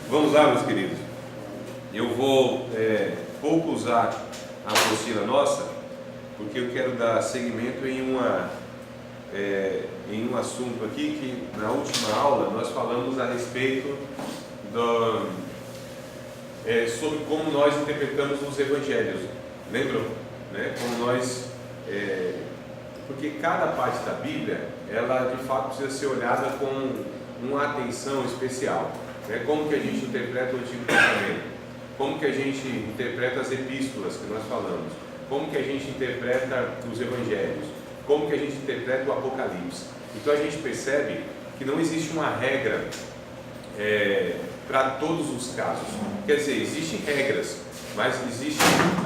Vamos lá, meus queridos. Eu vou pouco usar a apostila nossa, porque eu quero dar seguimento em um assunto aqui que na última aula nós falamos a respeito sobre como nós interpretamos os evangelhos. Lembram? Né? Como nós... porque cada parte da Bíblia, ela de fato precisa ser olhada com uma atenção especial. Né? Como que a gente interpreta o Antigo Testamento? Como que a gente interpreta as epístolas que nós falamos? Como que a gente interpreta os evangelhos? Como que a gente interpreta o Apocalipse? Então a gente percebe que não existe uma regra para todos os casos. Quer dizer, existem regras, mas a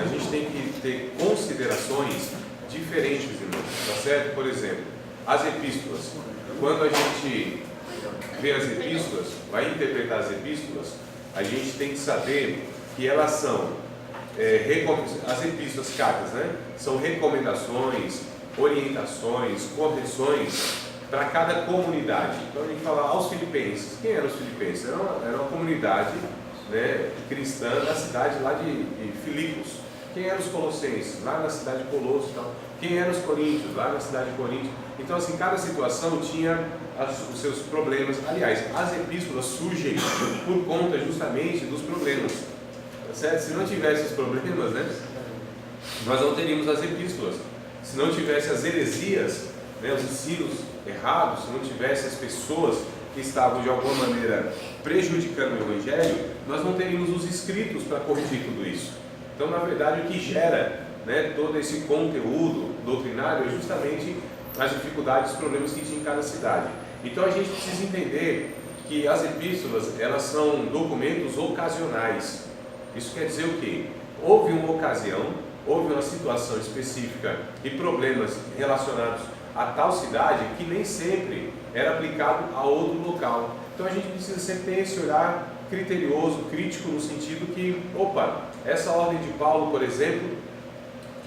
gente tem que ter considerações diferentes, irmãos, tá certo? Por exemplo, as epístolas. Quando a gente vê as epístolas, vai interpretar as epístolas, a gente tem que saber que elas são as epístolas, cartas, né? São recomendações, orientações, correções para cada comunidade. Então a gente fala aos filipenses. Quem eram os filipenses? Era uma comunidade, né, cristã da cidade lá de Filipos. Quem eram os colossenses? Lá na cidade de Colosso. Então. Quem eram os coríntios? Lá na cidade de Corinto. Então assim, cada situação tinha os seus problemas. Aliás, as epístolas surgem por conta justamente dos problemas. Tá certo? Se não tivesse os problemas, né, nós não teríamos as epístolas. Se não tivesse as heresias, né, os ensinos errados, se não tivesse as pessoas que estavam de alguma maneira prejudicando o Evangelho, nós não teríamos os escritos para corrigir tudo isso. Então, na verdade, o que gera, né, todo esse conteúdo doutrinário é justamente as dificuldades, os problemas que tinha em cada cidade. Então, a gente precisa entender que as epístolas, elas são documentos ocasionais. Isso quer dizer o quê? Houve uma ocasião, houve uma situação específica e problemas relacionados a tal cidade que nem sempre era aplicado a outro local. Então a gente precisa sempre ter esse olhar criterioso, crítico, no sentido que, essa ordem de Paulo, por exemplo,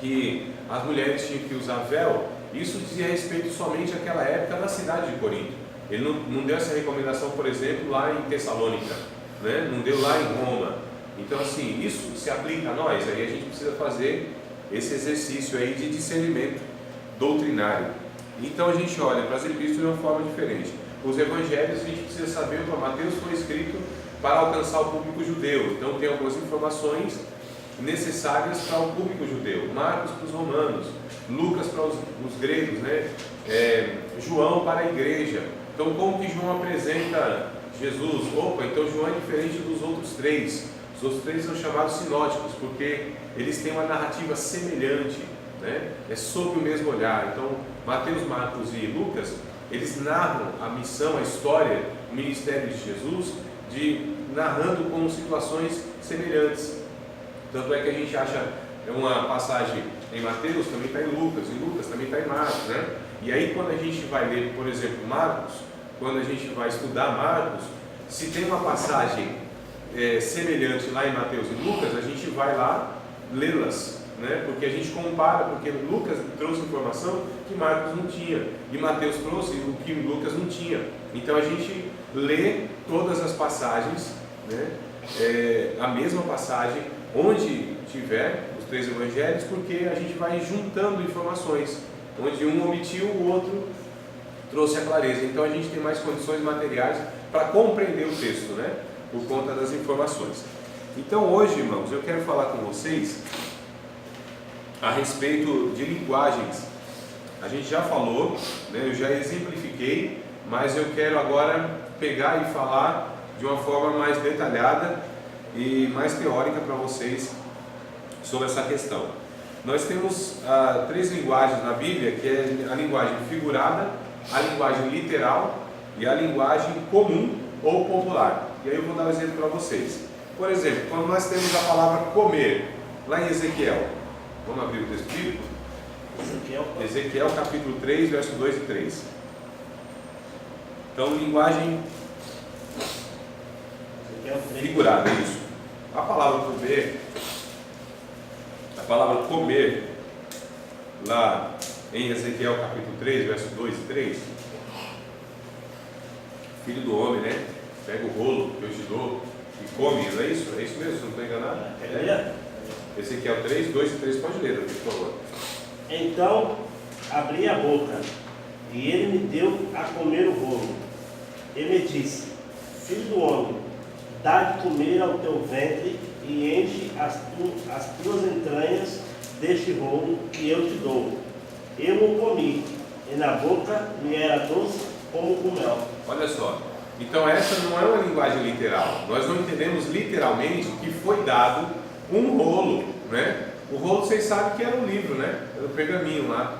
que as mulheres tinham que usar véu, isso dizia respeito somente àquela época da cidade de Corinto. Ele não deu essa recomendação, por exemplo, lá em Tessalônica, né? Não deu lá em Roma. Então assim, isso se aplica a nós, aí a gente precisa fazer esse exercício aí de discernimento doutrinário. Então a gente olha para as epístolas de uma forma diferente. Os evangelhos a gente precisa saber que Mateus foi escrito para alcançar o público judeu, então tem algumas informações necessárias para o público judeu. Marcos para os romanos, Lucas para os gregos, né? João para a igreja. Então como que João apresenta Jesus? Então João é diferente dos outros três. Os outros três são chamados sinóticos, porque eles têm uma narrativa semelhante, né? É sob o mesmo olhar. Então Mateus, Marcos e Lucas, eles narram a missão, a história, o ministério de Jesus, narrando com situações semelhantes. Tanto é que a gente acha uma passagem em Mateus, também está em Lucas também está em Marcos, né? E aí quando a gente vai ler, por exemplo, Marcos, quando a gente vai estudar Marcos, se tem uma passagem semelhante lá em Mateus e Lucas, a gente vai lá lê-las, né? Porque a gente compara, porque Lucas trouxe informação que Marcos não tinha e Mateus trouxe o que Lucas não tinha. Então a gente lê todas as passagens, né? A mesma passagem onde tiver os três evangelhos, porque a gente vai juntando informações, onde um omitiu, o outro trouxe a clareza. Então a gente tem mais condições materiais para compreender o texto, né? Por conta das informações. Então hoje, irmãos, eu quero falar com vocês a respeito de linguagens. A gente já falou, né? Eu já exemplifiquei, mas eu quero agora pegar e falar de uma forma mais detalhada e mais teórica para vocês sobre essa questão. Nós temos três linguagens na Bíblia, que é a linguagem figurada, a linguagem literal e a linguagem comum ou popular. E aí eu vou dar um exemplo para vocês. Por exemplo, quando nós temos a palavra comer, lá em Ezequiel, vamos abrir o texto bíblico? Ezequiel capítulo 3, verso 2 e 3. Então, linguagem figurada, é isso. A palavra comer, lá em Ezequiel capítulo 3, verso 2 e 3, filho do homem, né? Pega o rolo que eu te dou e come, não é isso? É isso mesmo, se não estou enganado? Ezequiel 3, 2 e 3, pode ler, por favor. Então abri a boca, e ele me deu a comer o rolo. Ele me disse: Filho do homem, dá de comer ao teu ventre e enche as tuas entranhas deste rolo que eu te dou. Eu o comi, e na boca me era doce como o mel. Olha só, então essa não é uma linguagem literal. Nós não entendemos literalmente que foi dado um rolo, né? O rolo, vocês sabem que era um livro, né? Era o pergaminho lá.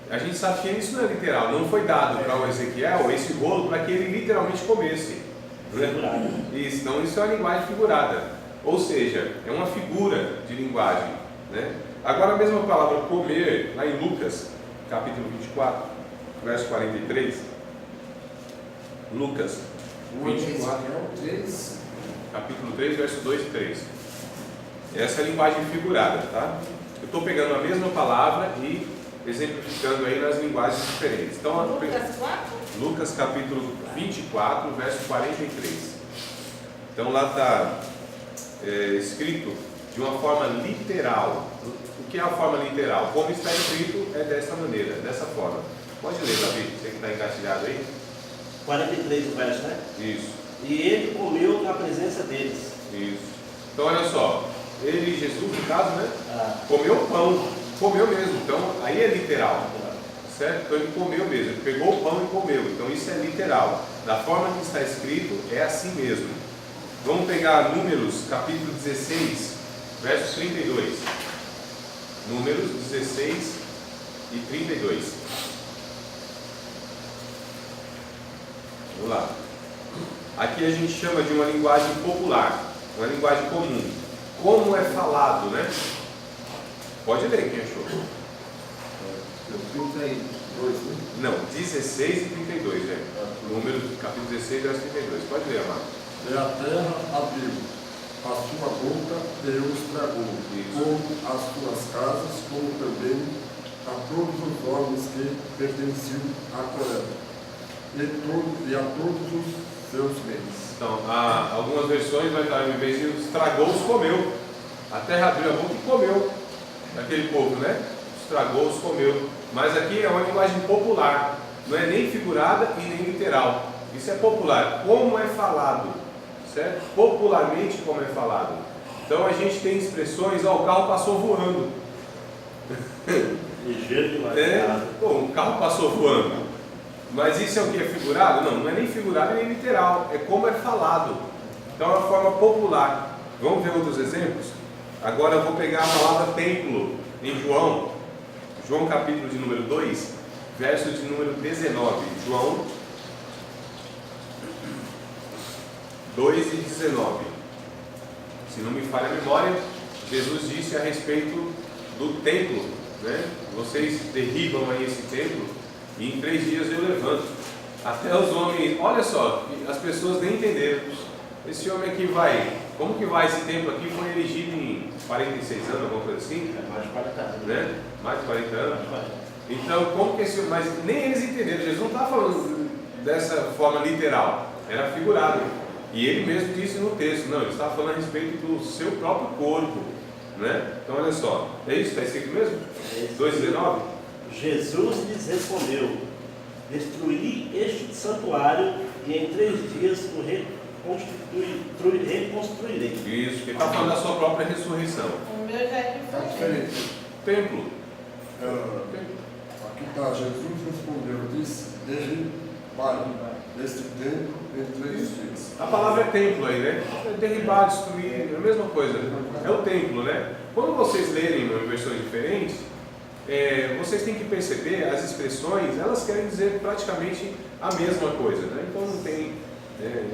A gente sabe que isso não é literal. Não foi dado para o Ezequiel esse rolo para que ele literalmente comesse, né? Isso, então isso é uma linguagem figurada. Ou seja, é uma figura de linguagem, né? Agora a mesma palavra comer, lá em Lucas, capítulo 24, verso 43. Lucas 24, capítulo 3, verso 2 e 3. Essa é a linguagem figurada, tá? Eu estou pegando a mesma palavra e exemplificando aí nas linguagens diferentes. Então, Lucas capítulo 24, verso 43. Então lá está escrito de uma forma literal. O que é a forma literal? Como está escrito é dessa maneira, dessa forma. Pode ler, Davi, você que está engatilhado aí. 43 o verso, né? Isso. E ele comeu na presença deles. Isso. Então olha só, ele, Jesus no caso, né? Comeu pão, comeu mesmo. Então aí é literal, certo? Então ele comeu mesmo, ele pegou o pão e comeu. Então isso é literal. Da forma que está escrito é assim mesmo. Vamos pegar Números capítulo 16, verso 32. Números 16 e 32. Vamos lá. Aqui a gente chama de uma linguagem popular, uma linguagem comum. Como é falado, né? Pode ler, quem achou? 32, né? Não, 16 e 32, é. Número capítulo 16, verso 32. Pode ler, amado. E a terra abriu a sua boca e o estragou, como as tuas casas, como também a todos os homens que pertenciam a Coré, e a todos os seus bens. Então, algumas versões vai estar, em vez de estragou-os, comeu. A terra abriu a boca e comeu aquele povo, né? Estragou-os, comeu. Mas aqui é uma linguagem popular, não é nem figurada e nem literal. Isso é popular, como é falado, certo? Popularmente como é falado. Então a gente tem expressões, o carro passou voando. Ligeiro demais. O carro passou voando. Mas isso é o que? É figurado? Não, não é nem figurado nem literal, é como é falado. Então é uma forma popular. Vamos ver outros exemplos? Agora eu vou pegar a palavra templo em João capítulo de número 2, verso de número 19. João 2 e 19. Se não me falha a memória, Jesus disse a respeito do templo, né? Vocês derribam aí esse templo e em 3 dias eu levanto. Até os homens, olha só, as pessoas nem entenderam. Esse homem aqui como que vai esse templo aqui? Foi erigido em 46 anos, alguma coisa assim? Mais de 40 anos. Né? Mais de 40 anos. Mais de 40. Então, como que esse homem, mas nem eles entenderam. Jesus não estava falando dessa forma literal, era figurado. E ele mesmo disse no texto, não, ele estava falando a respeito do seu próprio corpo, né? Então olha só, é isso? Está escrito mesmo? 2,19? Jesus lhes respondeu: destruí este santuário e em 3 dias o reconstruirei. Isso, que ele está falando da sua própria ressurreição. O meu já é Está diferente. Templo. Aqui está, Jesus respondeu, disse, derribai este templo em 3 dias. A palavra é templo aí, né? Derribar, destruir, é a mesma coisa. É o templo, né? Quando vocês lerem em versões diferentes, vocês têm que perceber as expressões, elas querem dizer praticamente a mesma coisa, né? Então não tem,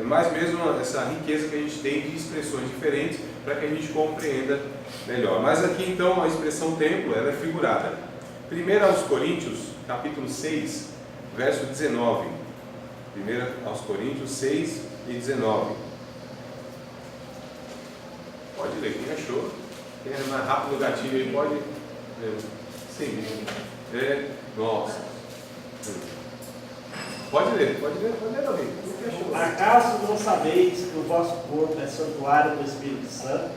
mais mesmo essa riqueza que a gente tem de expressões diferentes para que a gente compreenda melhor. Mas aqui então a expressão templo, ela é figurada. 1 aos Coríntios, capítulo 6, verso 19. 1 aos Coríntios 6 e 19. Pode ler, quem achou? Quem é mais rápido no gatilho aí pode. Sim. Nossa. Pode ler, Davi. O que achou? Acaso não sabeis que o vosso corpo é santuário do Espírito Santo,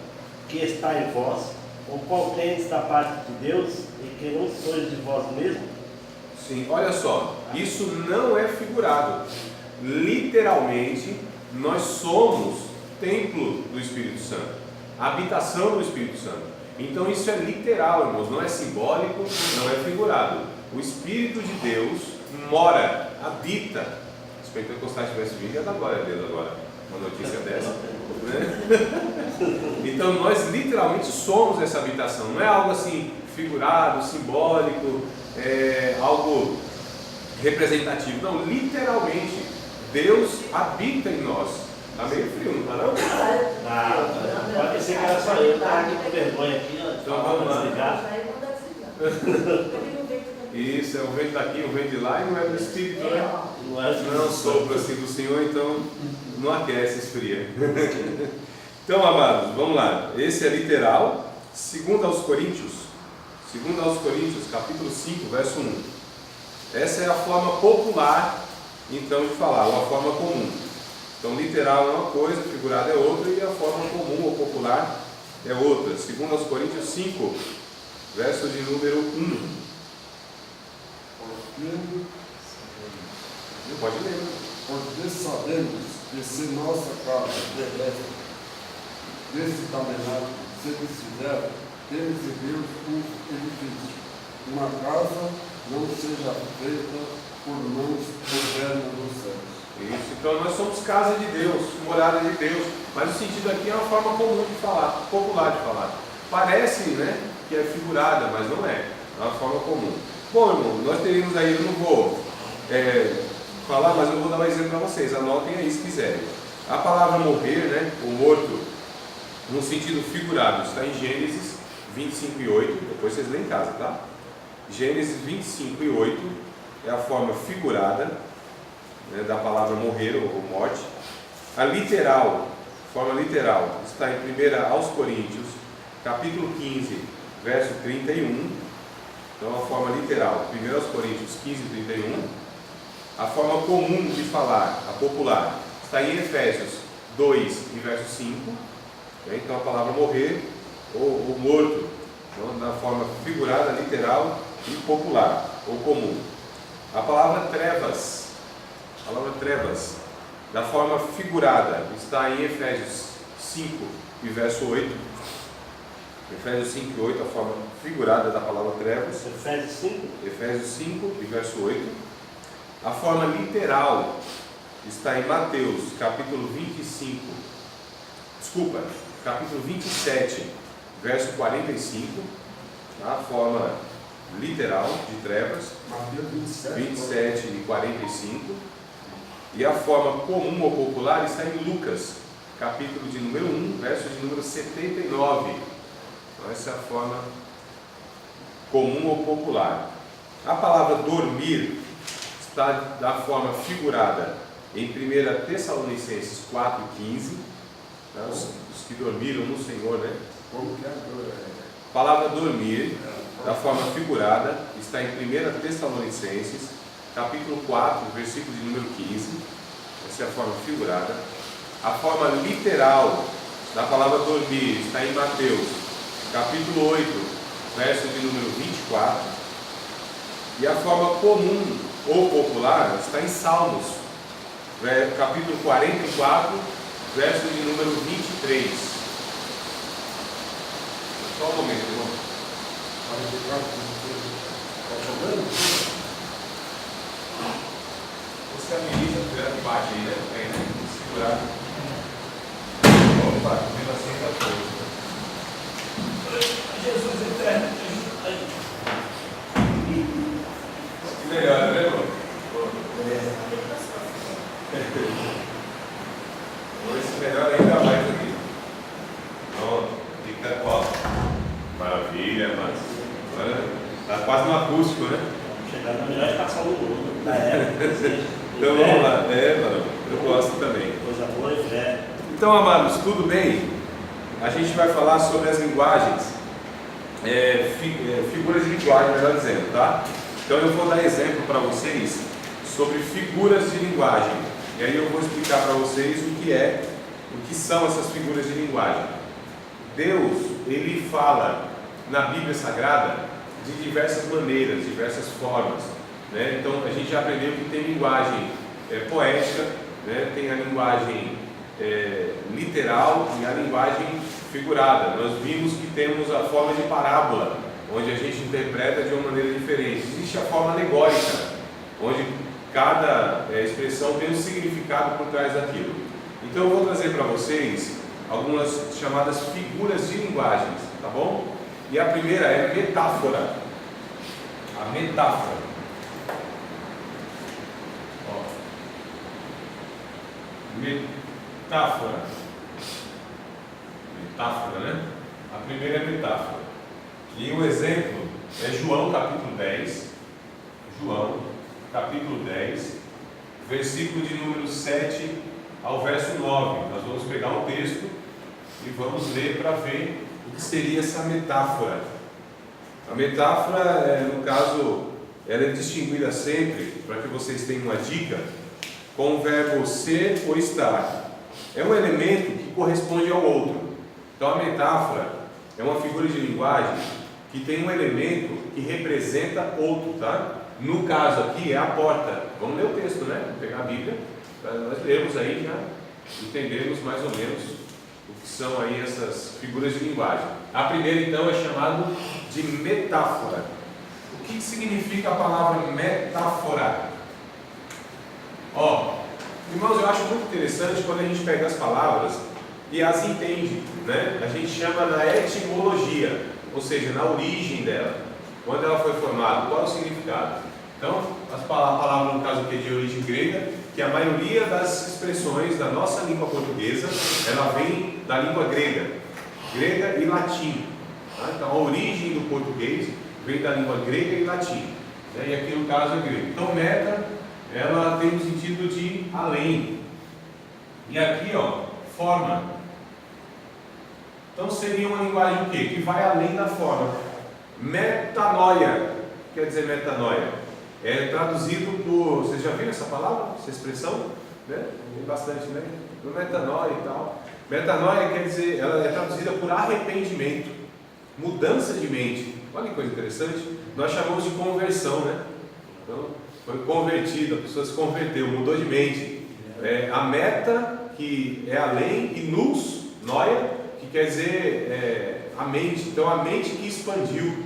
que está em vós, o qual tendes da parte de Deus, e que não sois de vós mesmos? Sim, olha só, isso não é figurado. Literalmente, nós somos templo do Espírito Santo, habitação do Espírito Santo. Então isso é literal, irmãos, não é simbólico, não é figurado. O Espírito de Deus mora, habita. Se os pentecostais tivessem vindo, ia dar glória a Deus agora, uma notícia dessa, né? Então nós literalmente somos essa habitação, não é algo assim figurado, simbólico, algo representativo, não, literalmente Deus habita em nós. Está meio frio, não está não? Pode ser que era só eu, tá aqui com vergonha aqui, ó. Então vamos lá. Desligar. Isso, é o vento daqui, o vento de lá, e não é do Espírito, né? Não é um sopro assim do Senhor, então não aquece, esfria. Então, amados, vamos lá. Esse é literal. 2 aos Coríntios, capítulo 5, verso 1. Essa é a forma popular, então, de falar, uma forma comum. Então, literal é uma coisa, figurado é outra, e a forma comum ou popular é outra. 2 aos Coríntios 5, verso de número 1. Pode ler. Porque sabemos que se nossa casa terrestre desse tabernáculo se desfizer, temos em Deus um edifício, uma casa não seja feita por mãos modernas dos céus. Isso, então nós somos casa de Deus, morada de Deus, mas o sentido aqui é uma forma comum de falar, popular de falar. Parece, né, que é figurada, mas não é uma forma comum. Bom, irmão, nós teríamos aí, eu não vou falar, mas eu vou dar um exemplo para vocês, anotem aí se quiserem. A palavra morrer, né, o morto, no sentido figurado, está em Gênesis 25:8, depois vocês lêem em casa, tá? Gênesis 25:8 é a forma figurada, né, da palavra morrer ou morte. A literal, forma literal, está em 1 aos Coríntios, capítulo 15, verso 31. Então a forma literal, 1 aos Coríntios 15, 31. A forma comum de falar, a popular, está em Efésios 2, e verso 5. Então a palavra morrer ou morto, então, na forma figurada, literal e popular ou comum. A palavra trevas, da forma figurada, está em Efésios 5 e verso 8. Efésios 5 e 8, a forma figurada da palavra trevas. Efésios 5 e verso 8. A forma literal está em Mateus, capítulo 27, verso 45. A forma literal de trevas. Mateus 27 e 45. E a forma comum ou popular está em Lucas, capítulo de número 1, verso de número 79. Então essa é a forma comum ou popular. A palavra dormir está da forma figurada em 1 Tessalonicenses 4:15. Tá? Os que dormiram no Senhor, né? Como que é? A palavra dormir, da forma figurada, está em 1 Tessalonicenses, capítulo 4, versículo de número 15. Essa é a forma figurada. A forma literal da palavra dormir está em Mateus, capítulo 8, verso de número 24. E a forma comum ou popular está em Salmos, capítulo 44, verso de número 23. Só um momento, irmão. Você administra a parte aí, né? Tem, né? Segurar. Opa, vendo assim da coisa. Jesus eterno, que melhor, né, irmão? Esse melhor ainda mais aqui. Pronto, fica ó. Maravilha, mas agora tá quase no acústico, né? Chegando na melhor estação do mundo. Então vamos lá, mano, eu gosto também. Coisa boa e fé. Então, amados, tudo bem? A gente vai falar sobre as linguagens, figuras de linguagem, melhor dizendo, tá? Então eu vou dar exemplo para vocês sobre figuras de linguagem. E aí eu vou explicar para vocês o que são essas figuras de linguagem. Deus, Ele fala na Bíblia Sagrada de diversas maneiras, diversas formas, né? Então a gente já aprendeu que tem linguagem poética, né? Tem a linguagem literal e a linguagem figurada. Nós vimos que temos a forma de parábola, onde a gente interpreta de uma maneira diferente. Existe a forma alegórica, onde cada expressão tem um significado por trás daquilo. Então eu vou trazer para vocês algumas chamadas figuras de linguagens, tá bom? E a primeira é metáfora. A metáfora. Ó. Metáfora. Metáfora, né? A primeira é metáfora. E o exemplo é João capítulo 10. João capítulo 10, versículo de número 7 ao verso 9. Nós vamos pegar um texto e vamos ler para ver o que seria essa metáfora. A metáfora, no caso, ela é distinguida sempre, para que vocês tenham uma dica, com o verbo ser ou estar. É um elemento que corresponde ao outro. Então a metáfora é uma figura de linguagem que tem um elemento que representa outro, tá? No caso aqui é a porta. Vamos ler o texto, né? Vamos pegar a Bíblia, para nós lermos aí já entendermos mais ou menos o que são aí essas figuras de linguagem. A primeira então é chamada de metáfora. O que significa a palavra metáfora? Ó, irmãos, eu acho muito interessante quando a gente pega as palavras e as entende, né? A gente chama na etimologia, ou seja, na origem dela, quando ela foi formada, qual é o significado. Então, a palavra no caso aqui é de origem grega, que a maioria das expressões da nossa língua portuguesa, ela vem da língua grega e latim, tá? Então a origem do português vem da língua grega e latim, né? E aqui no caso é grego. Então meta, ela tem o sentido de além, e aqui ó, forma. Então seria uma linguagem o quê? Que vai além da forma. Metanoia, quer dizer metanoia, é traduzido por, vocês já viram essa palavra, essa expressão? Né? Tem bastante, né? Metanoia e tal. Metanoia quer dizer, ela é traduzida por arrependimento, mudança de mente. Olha que coisa interessante, nós chamamos de conversão, né? Então, foi convertido, a pessoa se converteu, mudou de mente. A meta, que é além, e nous, noia, que quer dizer a mente. Então a mente que expandiu,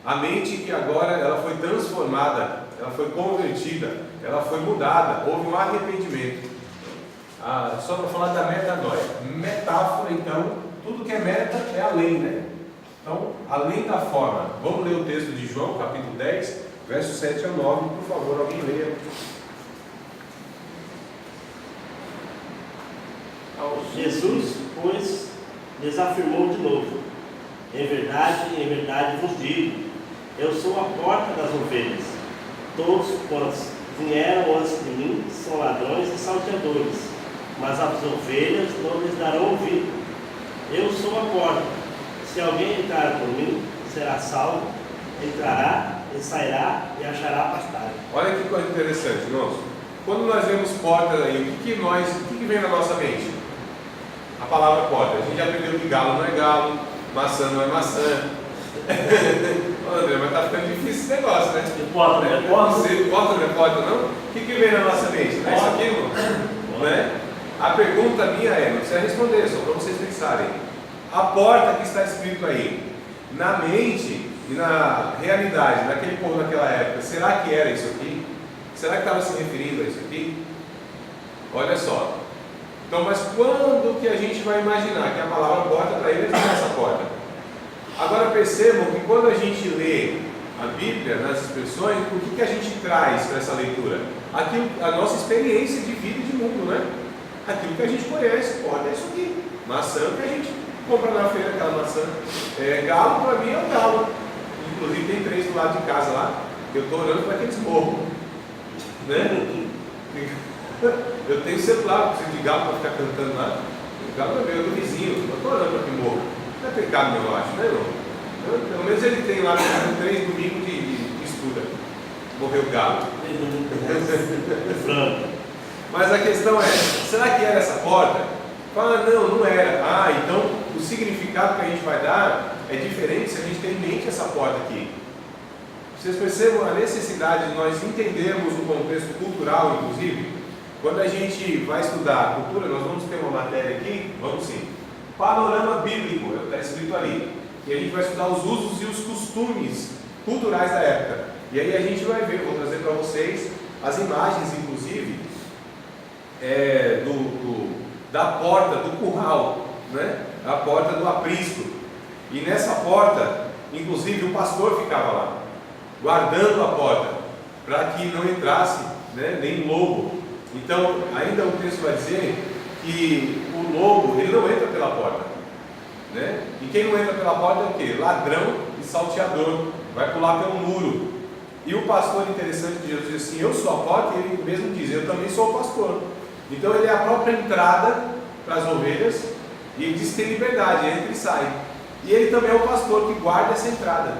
a mente que agora ela foi transformada, ela foi convertida, ela foi mudada, houve um arrependimento. Só para falar da metanoia. Metáfora, então, tudo que é meta é além, né? Então, além da forma. Vamos ler o texto de João, capítulo 10, verso 7 ao 9, por favor, alguém leia. Jesus, pois, lhes afirmou de novo: em verdade vos digo, eu sou a porta das ovelhas. Todos quantos vieram antes de mim são ladrões e salteadores, mas as ovelhas não lhes darão ouvido. Eu sou a porta. Se alguém entrar por mim, será salvo, entrará e sairá e achará pastagem. Olha que coisa interessante, irmãos. Quando nós vemos porta aí, o que vem na nossa mente? A palavra porta. A gente já aprendeu que galo não é galo, maçã não é maçã. André, mas tá ficando difícil esse negócio, né? Porta não é porta? Porta não é porta, não? O que vem na nossa mente? Não é isso aqui, irmão? Né? A pergunta minha não precisa responder, só para vocês pensarem. A porta que está escrito aí, na mente e na realidade daquele povo naquela época, será que era isso aqui? Será que estava se referindo a isso aqui? Olha só. Então, mas quando que a gente vai imaginar que a palavra porta para eles é essa porta? Agora percebam que quando a gente lê a Bíblia, nas expressões, o que a gente traz para essa leitura? Aquilo, a nossa experiência de vida e de mundo, né? Aquilo que a gente conhece, porta é isso aqui. Maçã que a gente compra na feira, aquela maçã. Galo para mim é um galo. Inclusive tem 3 do lado de casa lá, que eu estou orando para que eles morram. Né? Eu tenho celular, preciso de galo para ficar cantando lá. O galo é meu, do vizinho, eu estou orando para que morra. Não é pecado meu, eu acho, né, irmão? Pelo menos ele tem lá 3 domingos de estuda. Morreu o galo. Frango. Mas a questão é, será que era essa porta? Fala, não era. Ah, então o significado que a gente vai dar é diferente se a gente tem em mente essa porta aqui. Vocês percebam a necessidade de nós entendermos o contexto cultural, inclusive? Quando a gente vai estudar cultura, nós vamos ter uma matéria aqui, vamos sim, panorama bíblico, está escrito ali. E a gente vai estudar os usos e os costumes culturais da época. E aí a gente vai ver, vou trazer para vocês as imagens, inclusive, da porta do curral, né? A porta do aprisco. E nessa porta, inclusive, o pastor ficava lá, guardando a porta, para que não entrasse, né, nem lobo. Então, ainda o texto vai dizer que o lobo, ele não entra pela porta, né? E quem não entra pela porta é o quê? Ladrão e salteador, vai pular pelo muro. E o pastor, interessante, que Jesus diz assim, eu sou a porta, e ele mesmo diz, eu também sou o pastor. Então ele é a própria entrada para as ovelhas, e ele diz que tem liberdade, entra e sai. E ele também é o pastor que guarda essa entrada.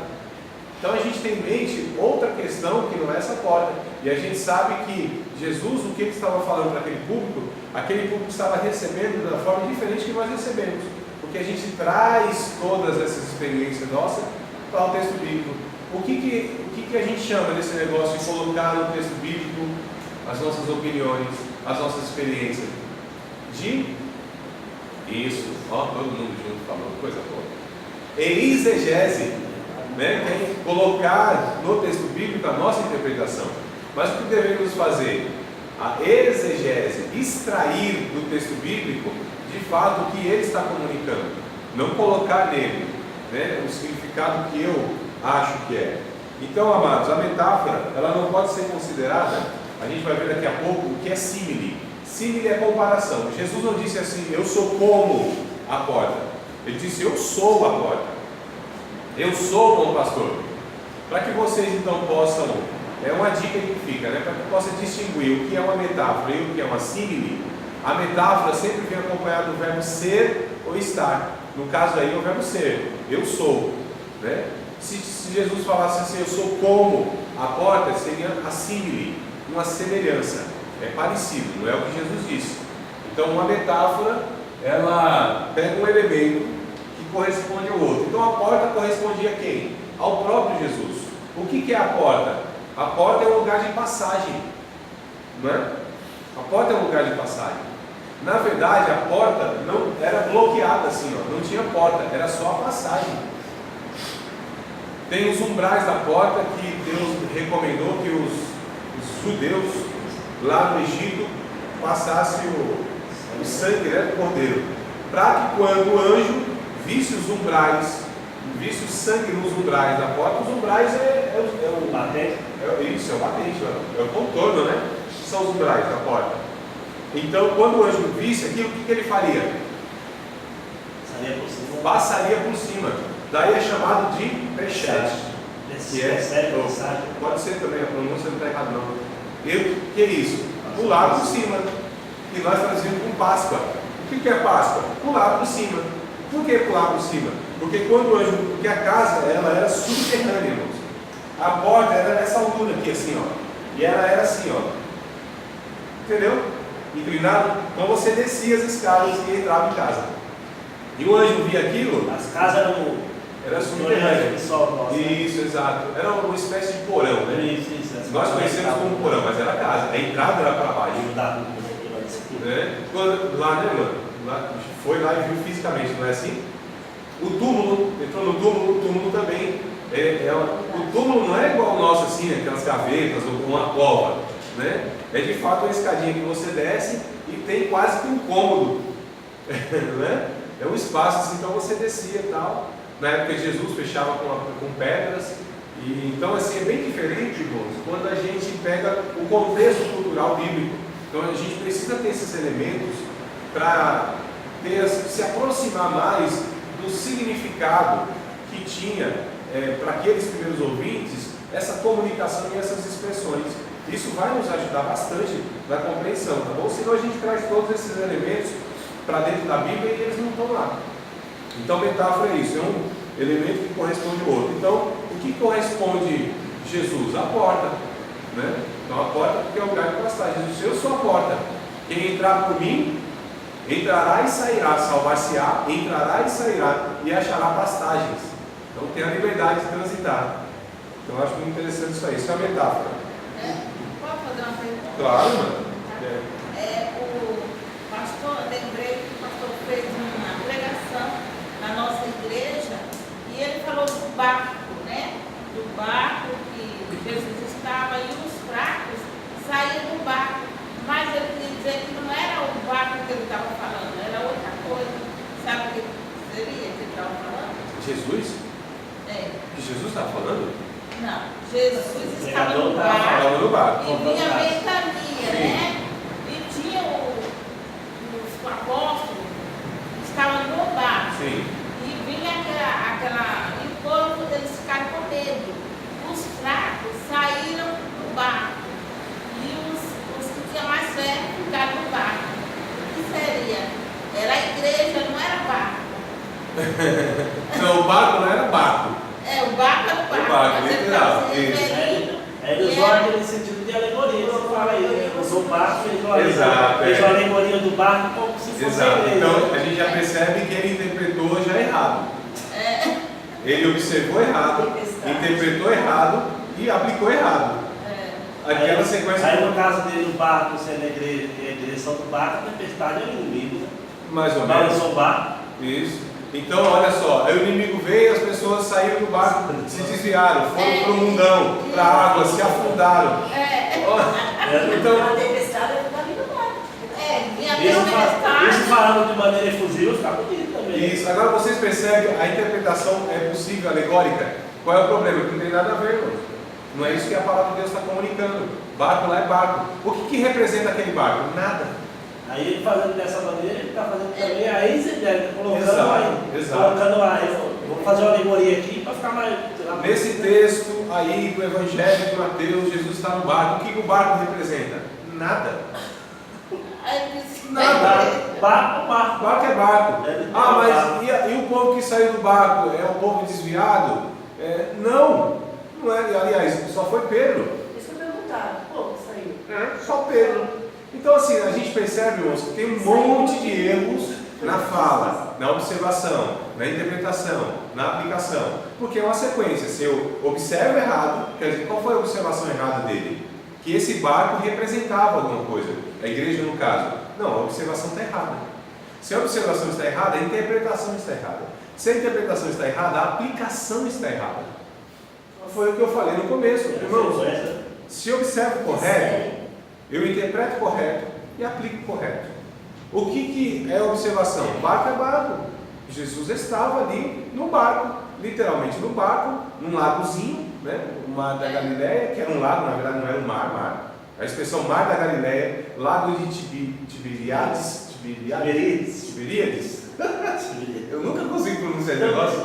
Então a gente tem em mente outra questão que não é essa porta. E a gente sabe que Jesus, o que ele estava falando para aquele público estava recebendo da forma diferente que nós recebemos. Porque a gente traz todas essas experiências nossas para o texto bíblico. O que a gente chama desse negócio de colocar no texto bíblico as nossas opiniões, as nossas experiências? Isso, ó, todo mundo junto falando, coisa boa. Exegese, né? Tem que colocar no texto bíblico a nossa interpretação. Mas o que devemos fazer? A exegese, extrair do texto bíblico, de fato, o que ele está comunicando. Não colocar nele, né, o significado que eu acho que é. Então, amados, a metáfora, ela não pode ser considerada, a gente vai ver daqui a pouco, o que é símile. Símile é comparação. Jesus não disse assim, eu sou como a porta. Ele disse, eu sou a porta. Eu sou o bom pastor. Para que vocês então possam, é uma dica que fica, né? Para que possa distinguir o que é uma metáfora e o que é uma símile, a metáfora sempre vem acompanhada do verbo ser ou estar. No caso aí é o verbo ser, eu sou, né? Se Jesus falasse assim, eu sou como a porta, seria a símile, uma semelhança, é parecido, não é o que Jesus disse. Então uma metáfora, ela pega um elemento que corresponde ao outro. Então a porta correspondia a quem? Ao próprio Jesus. O que é a porta? A porta é um lugar de passagem, não é? A porta é um lugar de passagem. Na verdade, a porta não era bloqueada assim, ó, não tinha porta, era só a passagem. Tem os umbrais da porta que Deus recomendou que os judeus lá no Egito passassem o sangue, né, do cordeiro, para que quando o anjo visse os umbrais, visse o sangue nos umbrais da porta, os umbrais é o batente, isso, é o batente, é o contorno, né? São os umbrais da porta. Então, quando o anjo visse aquilo, o que ele faria? Passaria por cima. Daí é chamado de pechete. Pode ser também, a pronúncia não está errada não. O que é isso? Pular por cima. E nós trazemos com Páscoa. O que é Páscoa? Pular por cima. Por que pular por cima? Porque quando o anjo, porque a casa ela era subterrânea, irmãos. A porta era nessa altura aqui, assim, ó. E ela era assim, ó. Entendeu? Inclinado. Então você descia as escadas e entrava em casa. E o anjo via aquilo. As casas era subterrânea. Isso, isso, exato. Era uma espécie de porão, né? Isso. Nós conhecemos como porão, mas era casa. A entrada era para baixo. Quando, lá, né, mano? Foi lá e viu fisicamente, não é assim? O túmulo, entrou no túmulo, o túmulo também. O túmulo não é igual ao nosso, assim, aquelas gavetas ou uma cova, né? É de fato uma escadinha que você desce e tem quase que um cômodo, né? É um espaço assim, então você descia e tal. Na época de Jesus fechava com pedras. E, então assim, é bem diferente, irmãos, quando a gente pega o contexto cultural bíblico. Então a gente precisa ter esses elementos para se aproximar mais do significado que tinha para aqueles primeiros ouvintes essa comunicação e essas expressões. Isso vai nos ajudar bastante na compreensão, tá bom? Senão a gente traz todos esses elementos para dentro da Bíblia e eles não estão lá. Então metáfora é isso, é um elemento que corresponde ao outro. Então, o que corresponde Jesus? A porta. Né? Então a porta porque é o lugar de pastagem. Jesus, eu sou a porta. Quem entrar por mim, entrará e sairá, salvar-se-á, entrará e sairá, e achará pastagens. Então tem a liberdade de transitar. Então eu acho muito interessante isso aí. Isso é uma metáfora. Pode fazer uma pergunta? Claro, mano. O pastor, lembrei que o pastor fez uma pregação na nossa igreja e ele falou do barco, né? Do barco que Jesus estava e os fracos saíram do barco. Mas ele queria dizer que não era o barco que ele estava falando, era outra coisa. Sabe o que seria que ele estava falando? Jesus? É. Que Jesus estava falando? Não, Jesus estava no Estava no barco. e vinha ventania, né? E tinha os apóstolos que estavam no barco. Sim. E vinha e o povo, eles ficaram com medo. Os fracos saíram do barco. E os que tinham mais fé ficaram no barco. O que seria? Era a igreja, não era barco. Não, o barco não era barco. O barco era o barco. O barco, mas ele literal, estava se referindo. Ele usou aquele sentido de alegoria, você fala aí, né? Usou o barco, fez uma Exato, fez uma alegoria do barco como se fosse a Exato. igreja. Então a gente já percebe que ele interpretou já errado. É. Ele observou errado, interpretou errado e aplicou errado. Aquela sequência. Aí no caso dele, o barco sendo a direção do barco, a tempestade é o inimigo, né? Mais ou menos. Balançou o barco. Isso. Então, olha só, aí o inimigo veio e as pessoas saíram do barco, se desviaram, foram para o mundão, para a água, se afundaram. Então, A tempestade é ali no barco. E a Isso tempestade. falando de maneira efusiva, fica bonito também. isso. Agora vocês percebem, a interpretação é possível, alegórica. Qual é o problema? Que não tem nada a ver, irmãos. Não é isso que a palavra de Deus está comunicando. Barco lá é barco. O que representa aquele barco? Nada. Aí ele fazendo dessa maneira, ele está fazendo também a exegese, colocando Exato, aí. exato. Colocando aí. Vou fazer uma alegoria aqui para ficar mais. Nesse texto aí do Evangelho de Mateus, Jesus está no barco. O que o barco representa? Nada. Nada. Barco. Barco é barco. Mas e o povo que saiu do barco é o povo desviado? Não é. Aliás, só foi Pedro. Isso que eu perguntaram. Pô, saiu. Só Pedro. Então assim, a gente percebe, irmãos, que tem um monte de erros na fala, na observação, na interpretação, na aplicação. Porque é uma sequência. Se eu observo errado, quer dizer, qual foi a observação errada dele? Que esse barco representava alguma coisa. A igreja, no caso. Não, a observação está errada. Se a observação está errada, a interpretação está errada. Se a interpretação está errada, a aplicação está errada. Foi o que eu falei no começo. Irmãos, se eu observo correto, eu interpreto correto e aplico correto. O que é observação? Barco é barco. Jesus estava ali no barco, literalmente no barco, num lagozinho, né? O mar da Galileia, que era um lago, na verdade não era um mar. A expressão mar da Galileia, lago de Tiberíades. Eu nunca consigo pronunciar esse negócio.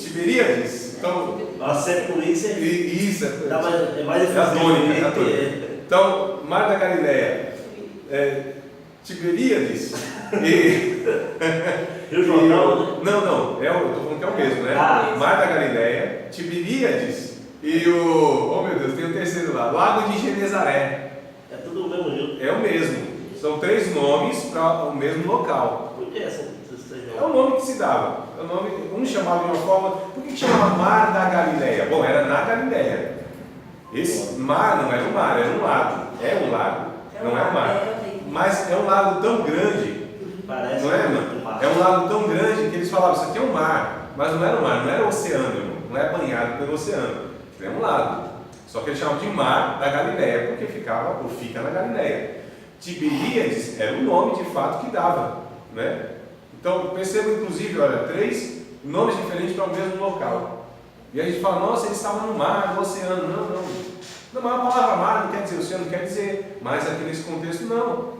Tiberíades. Então, Nós sempre com isso é mais efusivo. Então, mar da Galileia, Tiberíades Rio Jordão, né? Não, eu estou falando que é o mesmo, né? Mar da Galileia, Tiberíades e Oh meu Deus, tem o terceiro lá, Lago de Genezaré. É tudo o mesmo rio. É o mesmo. São 3 nomes para o mesmo local. Por que esses 3 nomes? É o nome que se dava. Um chamava de uma forma. Por que chamava Mar da Galileia? Bom, era na Galileia. Esse mar não era um mar, era um lago. É um lago, não é um mar. Mas é um lago tão grande. Parece, não é, mano? É um lago tão grande que eles falavam, isso aqui é um mar. Mas não era um mar, não era o oceano, não é banhado pelo oceano. É um lago. Só que eles chamavam de Mar da Galileia, porque ficava ou fica na Galileia. Tiberíades era o nome de fato que dava, né? Então perceba inclusive, olha, 3 nomes diferentes para o mesmo local. E a gente fala, nossa, eles estavam no mar, no oceano. Não, mas a palavra mar não quer dizer oceano, não quer dizer, mas aqui nesse contexto não,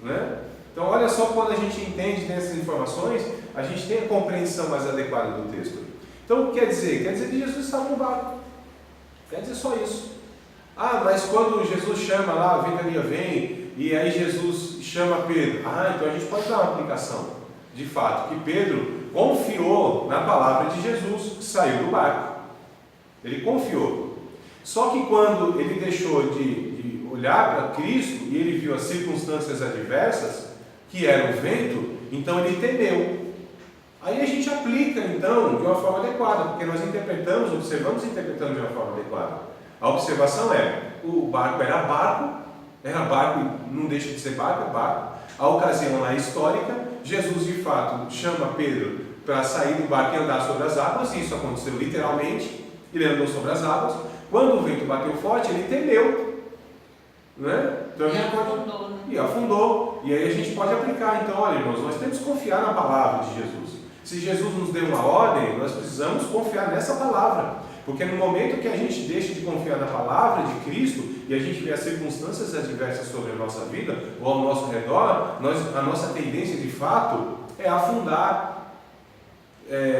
né? Então olha só, quando a gente entende dessas informações, a gente tem a compreensão mais adequada do texto. Então o que quer dizer? Quer dizer que Jesus estava no barco. Quer dizer só isso. Mas quando Jesus chama lá, a ventania vem, e aí Jesus chama Pedro. Então a gente pode dar uma aplicação, de fato, que Pedro confiou na palavra de Jesus, saiu do barco. Ele confiou. Só que quando ele deixou de olhar para Cristo e ele viu as circunstâncias adversas, que era o vento, então ele temeu. Aí a gente aplica então de uma forma adequada, porque nós observamos e interpretamos de uma forma adequada. A observação o barco era barco, não deixa de ser barco, é barco. A ocasião lá é histórica, Jesus de fato chama Pedro para sair do barco e andar sobre as águas, e isso aconteceu literalmente, ele andou sobre as águas. Quando o vento bateu forte, ele temeu, né? Então, afundou, né? E afundou. E aí a gente pode aplicar. Então, olha, irmãos, nós temos que confiar na palavra de Jesus. Se Jesus nos deu uma ordem, nós precisamos confiar nessa palavra. Porque no momento que a gente deixa de confiar na palavra de Cristo e a gente vê as circunstâncias adversas sobre a nossa vida ou ao nosso redor, a nossa tendência de fato é afundar,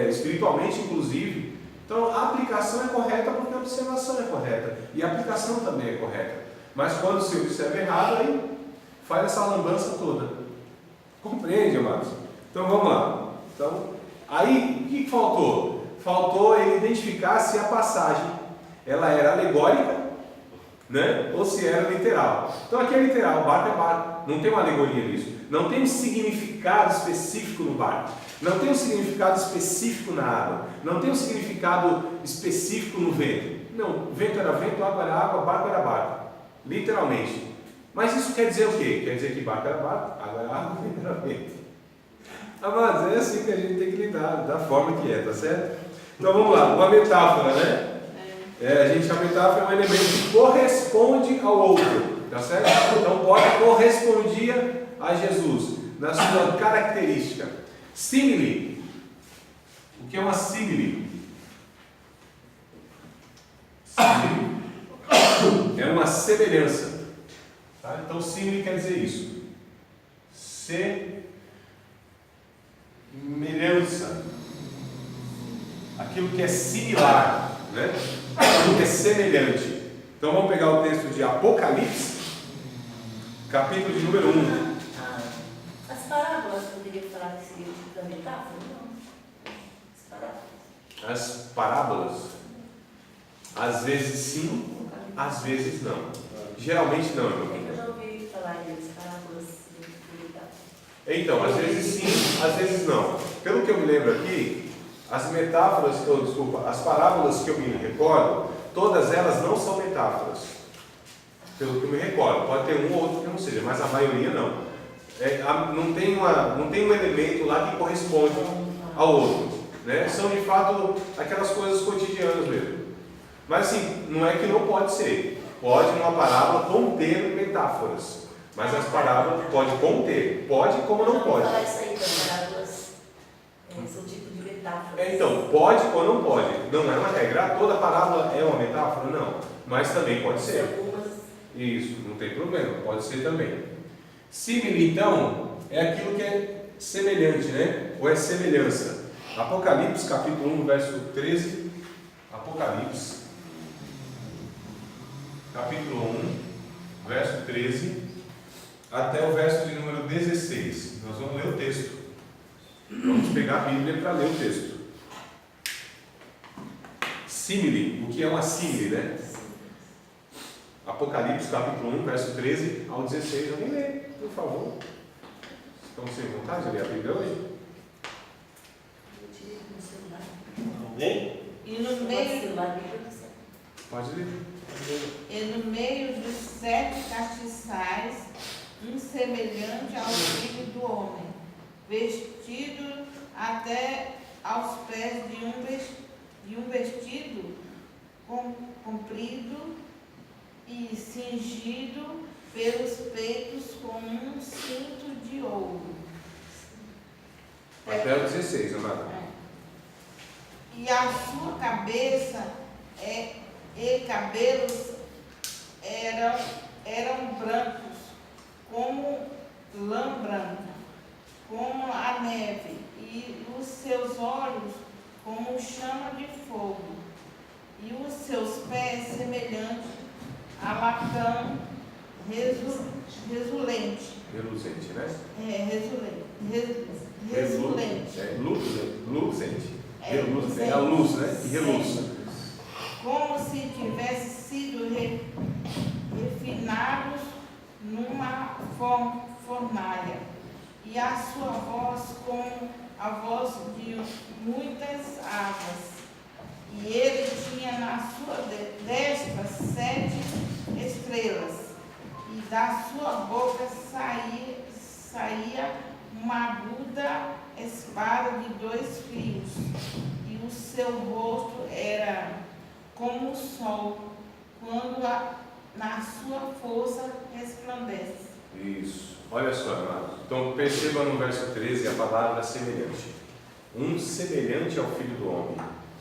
espiritualmente inclusive. Então a aplicação é correta porque a observação é correta e a aplicação também é correta. Mas quando se observa errado, aí faz essa lambança toda. Compreende, amados? Então vamos lá. Então, aí o que faltou? Faltou ele identificar se a passagem ela era alegórica, né? Ou se era literal. Então aqui é literal, barco é barco, não tem uma alegoria nisso, não tem um significado específico no barco, não tem um significado específico na água, não tem um significado específico no vento. Não, vento era vento, água era água, barco era barco, literalmente. Mas isso quer dizer o quê? Quer dizer que barco era barco, água era água, vento era vento. Mas é assim que a gente tem que lidar, da forma que tá certo? Então vamos lá, uma metáfora, né? A metáfora é um elemento que corresponde ao outro, tá certo? Então pode correspondia a Jesus, na sua característica. Simile. O que é uma simile? Simile é uma semelhança. Tá? Então simile quer dizer isso. Semelhança. Aquilo que é similar, né? Aquilo que é semelhante. Então vamos pegar o texto de Apocalipse, capítulo de número 1. As parábolas, poderia falar que seria o tipo da metáfora? Não. As parábolas, às vezes sim, às vezes não. Geralmente não, irmão. Eu já ouvi falar das parábolas de metáfora. Então, às vezes sim, às vezes não. Pelo que eu me lembro aqui, as as parábolas que eu me recordo, todas elas não são metáforas. Pelo que eu me recordo, pode ter um ou outro que não seja, mas a maioria não. Não tem um elemento lá que corresponde ao outro, né? São de fato aquelas coisas cotidianas mesmo. Mas assim, não é que não pode ser. Pode uma parábola conter metáforas, mas as parábolas pode conter, pode como não pode. Falar isso aí, então, parábolas são tipo de metáforas. Então, pode ou não pode. Não é uma regra. Toda parábola é uma metáfora? Não. Mas também pode ser. Isso, não tem problema. Pode ser também. Simile, então, é aquilo que é semelhante, né? Ou é semelhança. Apocalipse, capítulo 1, verso 13. Apocalipse, capítulo 1, verso 13, até o verso de número 16. Nós vamos ler o texto. Vamos pegar a Bíblia para ler o texto. Simile, o que é uma simile, né? Apocalipse, capítulo 1, verso 13 ao 16. Alguém lê, por favor. Estão sem vontade de ler a Bíblia hoje? Alguém? E no meio, Pode ler. e no meio dos 7 castiçais, um semelhante ao filho do homem, vestido até aos pés de um vestido comprido e cingido pelos peitos com um cinto de ouro. Até o 16, amado. E a sua cabeça e cabelos eram brancos, como lã branca, como a neve, e os seus olhos como chama de fogo, e os seus pés semelhantes a latão reluzente. Reluzente, né? Reluzente. Luzente. É, É a luz, né? E reluz. Como se tivesse fornalha, e a sua voz como a voz de muitas águas. E ele tinha na sua destra 7 estrelas, e da sua boca saía uma aguda espada de 2 fios, e o seu rosto era como o sol, quando na sua força resplandece. Isso. Olha só, amados. Então perceba no verso 13 a palavra semelhante. Um semelhante ao Filho do Homem.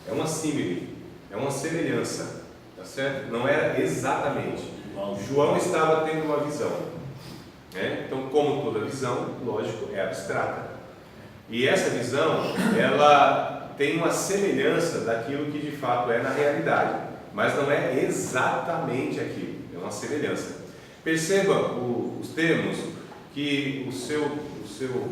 É uma símile, é uma semelhança, tá certo? Não era exatamente. João estava tendo uma visão, né? Então, como toda visão, lógico, é abstrata. E essa visão, ela tem uma semelhança daquilo que de fato é na realidade, mas não é exatamente aquilo, é uma semelhança. Perceba os termos, que o seu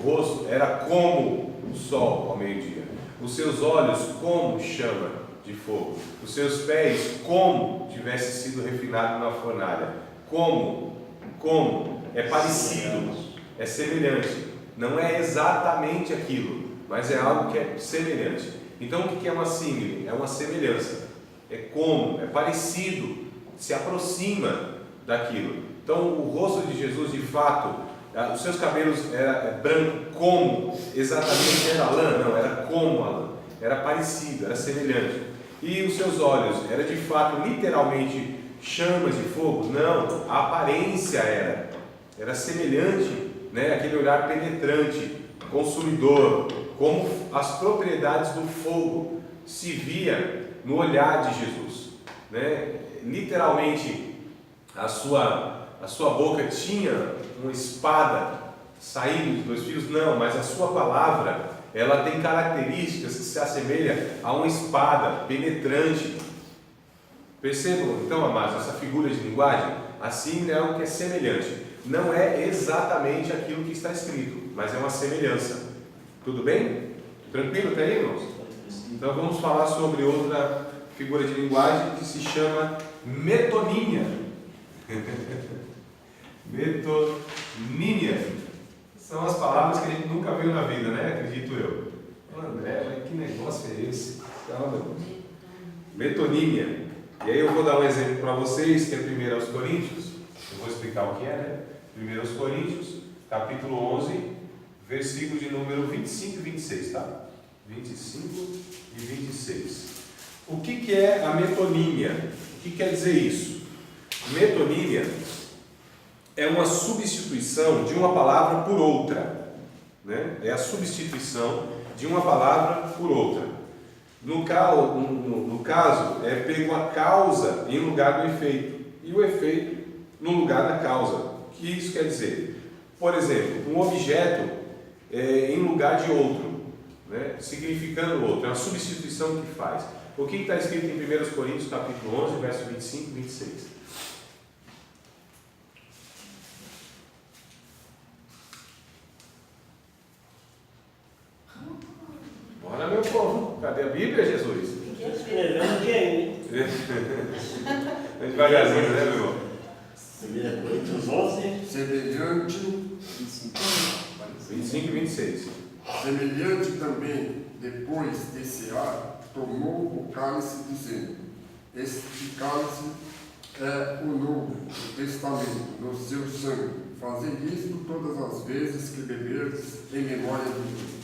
rosto era como o sol ao meio-dia, os seus olhos como chama de fogo, os seus pés como tivesse sido refinado na fornalha, como, é parecido, é semelhante, não é exatamente aquilo, mas é algo que é semelhante. Então o que é uma símile? É uma semelhança, é como, é parecido, se aproxima daquilo. Então o rosto de Jesus, de fato, os seus cabelos era branco como exatamente era lã? Não, era como a lã, era parecido, era semelhante. E os seus olhos, era de fato, literalmente, chamas de fogo? Não, a aparência era semelhante, né? Aquele olhar penetrante, consumidor, como as propriedades do fogo se via no olhar de Jesus, né? Literalmente, a sua boca tinha uma espada saindo de 2 fios? Não, mas a sua palavra, ela tem características que se assemelham a uma espada penetrante. Percebam então, amados, essa figura de linguagem, assim é algo que é semelhante. Não é exatamente aquilo que está escrito, mas é uma semelhança. Tudo bem? Tranquilo até aí, irmãos? Então vamos falar sobre outra figura de linguagem que se chama metonímia. Metonímia. São as palavras que a gente nunca viu na vida, né? Acredito eu. André, mas que negócio é esse? Metonímia. E aí eu vou dar um exemplo para vocês, que é 1 aos Coríntios. Eu vou explicar o que é, né? 1 aos Coríntios, capítulo 11, versículo de número 25 e 26, tá? 25 e 26. O que é a metonímia? O que quer dizer isso? Metonímia é uma substituição de uma palavra por outra, né? É a substituição de uma palavra por outra. No caso, é pego a causa em lugar do efeito e o efeito no lugar da causa. O que isso quer dizer? Por exemplo, um objeto em lugar de outro, né? Significando outro, é uma substituição que faz. O que está escrito em 1 Coríntios capítulo 11, verso 25 e 26? Bora, meu povo, cadê a Bíblia, Jesus? Escrevendo quem? Devagarzinho, né, meu irmão? 1 Coríntios 11, Semelhante 25 e 26. Semelhante também, depois de cear, tomou o cálice, dizendo: Este cálice é o Novo Testamento, no seu sangue. Fazei isto todas as vezes que beberdes em memória de mim.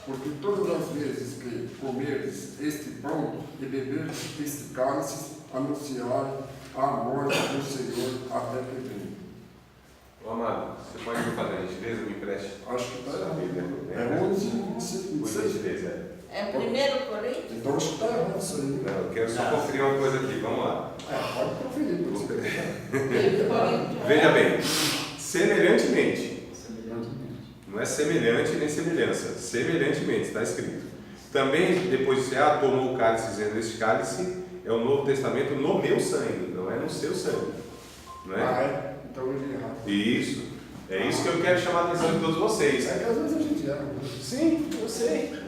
Porque todas as vezes que comerdes este pão e beberdes este cálice, anunciai a morte do Senhor até que venha. Ô, amado, você pode me fazer a gentileza, me empreste? Acho que está a errado. Bíblia. É 11, 25, Por 26. gentileza, É 1 Coríntios? Então acho que está errado isso aí. Não, eu quero só conferir uma coisa aqui, vamos lá. Pode conferir. 1 Coríntios. Veja bem, semelhantemente, não é semelhante nem semelhança, semelhantemente, está escrito. Também, depois de cear, tomou o cálice, dizendo: Este cálice é o Novo Testamento no meu sangue, não é no seu sangue. Não é? É? Então eu li errado. Isso. É isso que eu quero chamar a atenção de todos vocês. É que às vezes a gente erra. Sim, eu sei.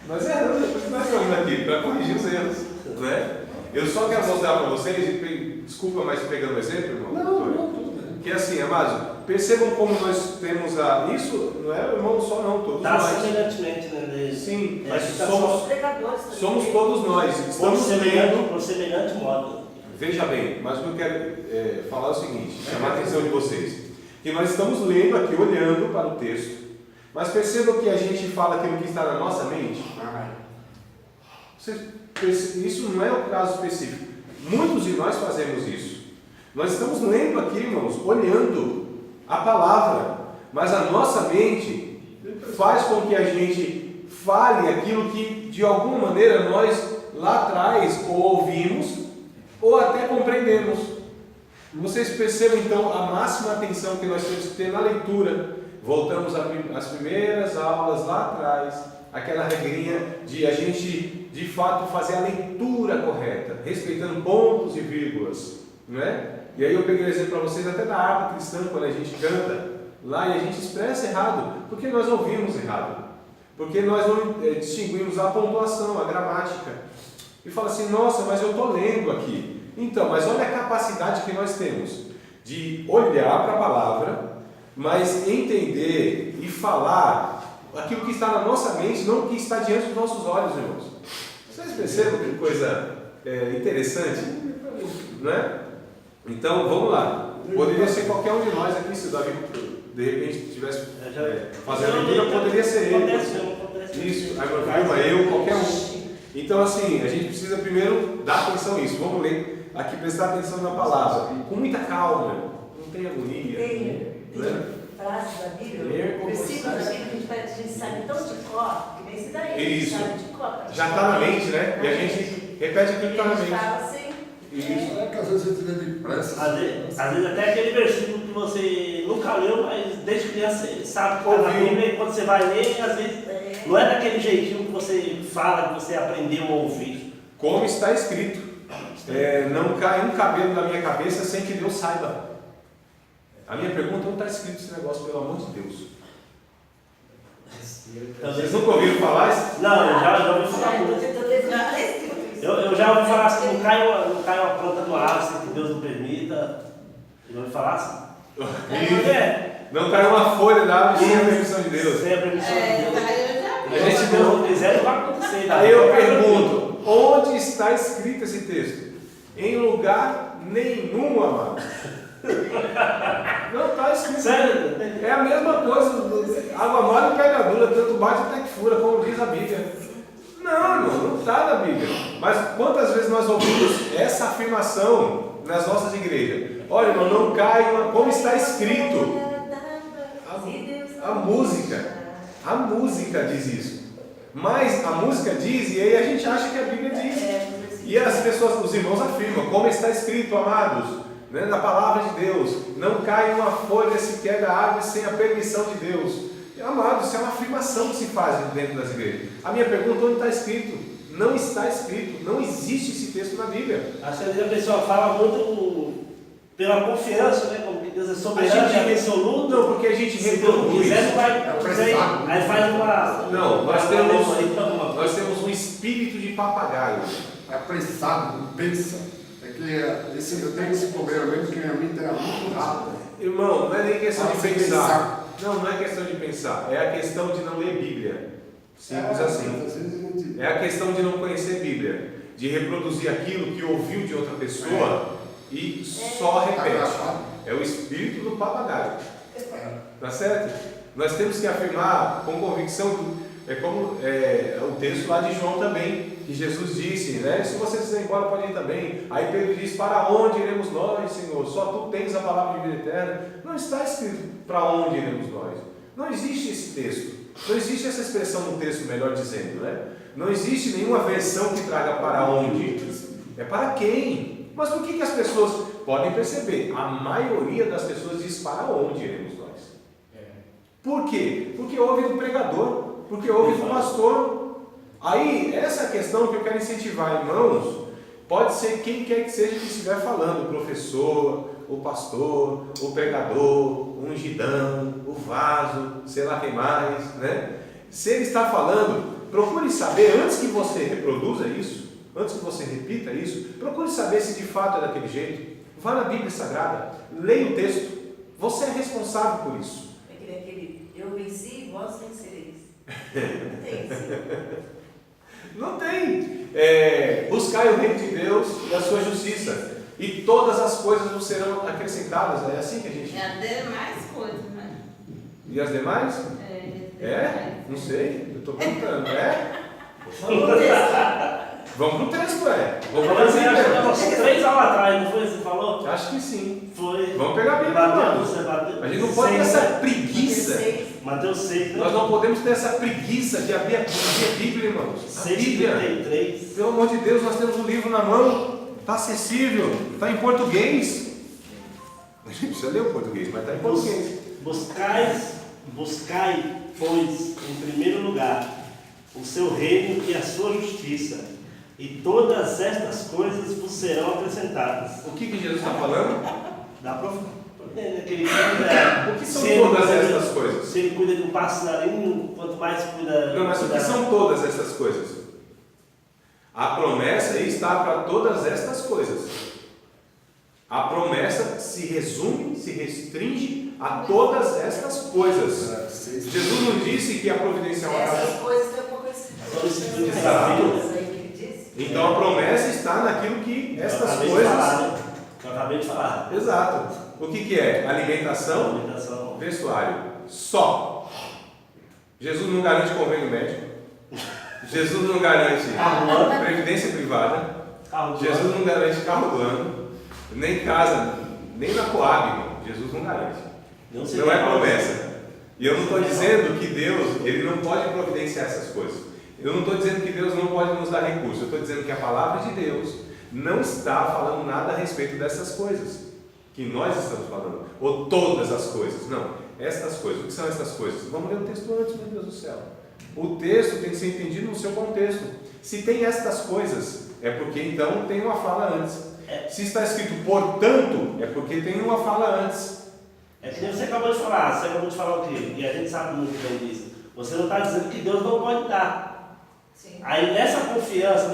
Nós erramos, é por isso que nós estamos aqui, para corrigir os erros. Né? Eu só quero mostrar para vocês, desculpa, mas pegando o exemplo, irmão. Não, tudo bem. Porque assim, amados, percebam como nós temos isso não é o irmão só não, todos Tá nós. semelhantemente, né? Sim, mas Os somos pregadores também. todos nós. Estamos lendo. Por semelhante modo. Veja bem, mas o que eu quero falar é o seguinte, chamar a atenção de vocês. Que nós estamos lendo aqui, olhando para o texto, mas percebam que a gente fala aquilo que está na nossa mente. Isso não é o caso específico. Muitos de nós fazemos isso. Nós estamos lendo aqui, irmãos, olhando a palavra, mas a nossa mente faz com que a gente fale aquilo que de alguma maneira nós lá atrás ou ouvimos ou até compreendemos. Vocês percebam então a máxima atenção que nós temos que ter na leitura. Voltamos às primeiras aulas lá atrás, aquela regrinha de a gente de fato fazer a leitura correta, respeitando pontos e vírgulas, não é? E aí eu peguei o exemplo para vocês até da harpa cristã, quando a gente canta lá e a gente expressa errado, porque nós ouvimos errado, porque nós não distinguimos a pontuação, a gramática, e fala assim, nossa, mas eu estou lendo aqui. Então, mas olha a capacidade que nós temos de olhar para a palavra, mas entender e falar aquilo que está na nossa mente, não o que está diante dos nossos olhos, irmãos. Vocês percebem que coisa interessante, não é? Então, vamos lá. Poderia ser qualquer um de nós aqui, se o Davi de repente estivesse fazendo a leitura, poderia ser ele. Isso, a irmã, eu, qualquer um. Então, assim, a gente precisa primeiro dar atenção a isso. Vamos ler aqui, prestar atenção na palavra, com muita calma, não tem agonia. Tem frases da Bíblia, versículos da Bíblia que a gente sabe tão de cor, que nem esse daí, Isso. sabe de cor. Já está na mente, né? E a gente repete aquilo que está na mente. Fala assim, Isso. É que às vezes a gente lê depressa. Às vezes até aquele versículo que você nunca leu, mas desde criança você sabe que está na Ouviu. Bíblia, e quando você vai ler, às vezes não é daquele jeitinho que você fala, que você aprendeu a ouvir. Como está escrito, não cai um cabelo da minha cabeça sem que Deus saiba. A minha pergunta, não está escrito esse negócio, pelo amor de Deus. Vocês nunca ouviram falar isso? Não, eu já ouvi falar muito. Eu já ouvi falar assim, não cai uma planta no ar, sem que Deus não permita. Já ouvi falar assim? Não cai uma folha da árvore sem a permissão de Deus. Sem a permissão de Deus. Aí eu já vi. Se Deus não quiser, não vai acontecer. Aí eu pergunto, onde está escrito esse texto? Em lugar nenhum, amado. Não está escrito. Sério? É a mesma coisa, água mole e pedra dura, tanto bate até que fura, como diz a Bíblia. Não está na Bíblia. Mas quantas vezes nós ouvimos essa afirmação nas nossas igrejas? Olha, irmão, não cai como está escrito. A música diz isso. Mas a música diz, e aí a gente acha que a Bíblia diz. E as pessoas, os irmãos afirmam, como está escrito, amados, né, na palavra de Deus, não cai uma folha sequer da árvore sem a permissão de Deus. E, amados, isso é uma afirmação que se faz dentro das igrejas. A minha pergunta, onde está escrito? Não está escrito, não existe esse texto na Bíblia. Acho que às vezes a pessoa fala muito pela confiança, né? Como que Deus é soberano, A gente- é absoluto. Não, porque a gente Se Deus não reproduz. quiser, não vai. apressado. Aí faz uma. Não, nós uma- nós temos um espírito de papagaio. É apressado, não pensa. É que eu tenho esse problema mesmo, que minha mente era muito rápida. Irmão, não é nem questão de Fala sem pensar. Não é questão de pensar. É a questão de não ler Bíblia. Simples assim. Às vezes a gente... É a questão de não conhecer Bíblia. De reproduzir aquilo que ouviu de outra pessoa e só Tá repete. gravado. É o espírito do papagaio. Tá certo? Nós temos que afirmar com convicção, é como o texto lá de João também, que Jesus disse, né? Se vocês quiserem ir embora, podem ir também. Aí Pedro diz, para onde iremos nós, Senhor? Só tu tens a palavra de vida eterna. Não está escrito para onde iremos nós. Não existe esse texto. Não existe essa expressão no texto, melhor dizendo, né? Não existe nenhuma versão que traga para onde. É para quem? Mas por que as pessoas podem perceber? A maioria das pessoas diz para onde iremos nós. Por quê? Porque ouve do pregador, porque ouve do pastor. Aí, essa questão que eu quero incentivar, irmãos, pode ser quem quer que seja que estiver falando, o professor, o pastor, o pregador, o ungidão, o vaso, sei lá quem mais, né? Se ele está falando, procure saber, antes que você reproduza isso, antes que você repita isso, procure saber se de fato é daquele jeito. Vá na Bíblia Sagrada, leia o texto, Você é responsável por isso. É aquele, eu venci, vós vencereis. Não tem isso. Não tem. Buscai o reino de Deus e a sua justiça, e todas as coisas vos serão acrescentadas. É assim que a gente... É as demais coisas, né? E as demais? Não sei, eu estou perguntando. Vamos pro texto, Vamos Mas para você acha que o nós 3 aulas atrás, não foi? Você falou? Acho que sim. Foi. Vamos pegar a Bíblia, Mateus, mano. você bateu. A gente não pode ter essa preguiça. Mateus 6, né? Nós não podemos ter essa preguiça de abrir a Bíblia, irmãos. A Bíblia. 6:33. Pelo amor de Deus, nós temos um livro na mão. Está acessível. Está em português. A gente precisa ler o português, mas está em português. Buscai, pois, em primeiro lugar, o seu reino e a sua justiça, e todas estas coisas vos serão acrescentadas. O que Jesus está falando? Dá para entender que ele cuida. O que são todas estas coisas? Se ele cuida de um passarinho, quanto mais cuida. Não, mas o que são todas estas coisas? A promessa está para todas estas coisas. A promessa se resume, se restringe a todas estas coisas. Jesus não disse que a providência é uma casa. Essas coisas tem um pouco de Exato. disse. Então a promessa está naquilo que estas Que eu acabei de falar. Exato. O que é? Alimentação, Alimentação. vestuário. Só. Jesus não garante convênio médico. Jesus não garante previdência privada. Jesus não garante carro do ano. Nem casa, nem na Coab, irmão. Jesus não garante. Não é promessa. E eu não estou dizendo que Deus, Ele não pode providenciar essas coisas. Eu não estou dizendo que Deus não pode nos dar recursos. Eu estou dizendo que a palavra de Deus não está falando nada a respeito dessas coisas que nós estamos falando. Ou todas as coisas. Não. Estas coisas. O que são estas coisas? Vamos ler o texto antes, meu Deus do céu. O texto tem que ser entendido no seu contexto. Se tem estas coisas, é porque então tem uma fala antes. Se está escrito portanto, é porque tem uma fala antes. É que você acabou de falar. Você acabou de falar o quê? E a gente sabe muito bem disso. Você não está dizendo que Deus não pode dar. Sim. Aí nessa confiança,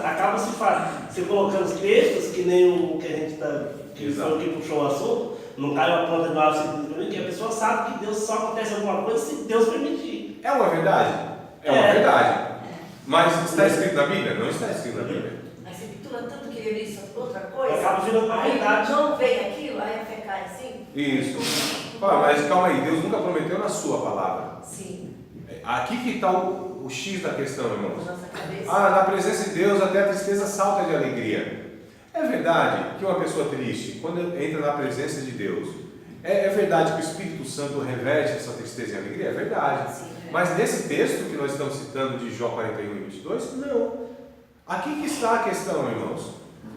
acaba se colocando os textos, que nem o que a gente está, que foi o que puxou o assunto, não cai uma ponta do ápice, que a pessoa sabe que Deus só acontece alguma coisa se Deus permitir. É uma verdade? É uma verdade. Mas está escrito na Bíblia? Não está escrito na Bíblia. Aí você pitula tanto que ele disse outra coisa. Acaba virando uma aí verdade. não vem aquilo, aí a fé cai assim. Isso. Mas calma aí, Deus nunca prometeu na sua palavra. Sim. Aqui que está o X da questão, irmãos. Nossa cabeça. Na presença de Deus até a tristeza salta de alegria. É verdade que uma pessoa triste, quando entra na presença de Deus, é verdade que o Espírito Santo reverte essa tristeza em alegria? É verdade. Sim, Mas nesse texto que nós estamos citando de Jó 41 e 22, não. Aqui que está a questão, irmãos.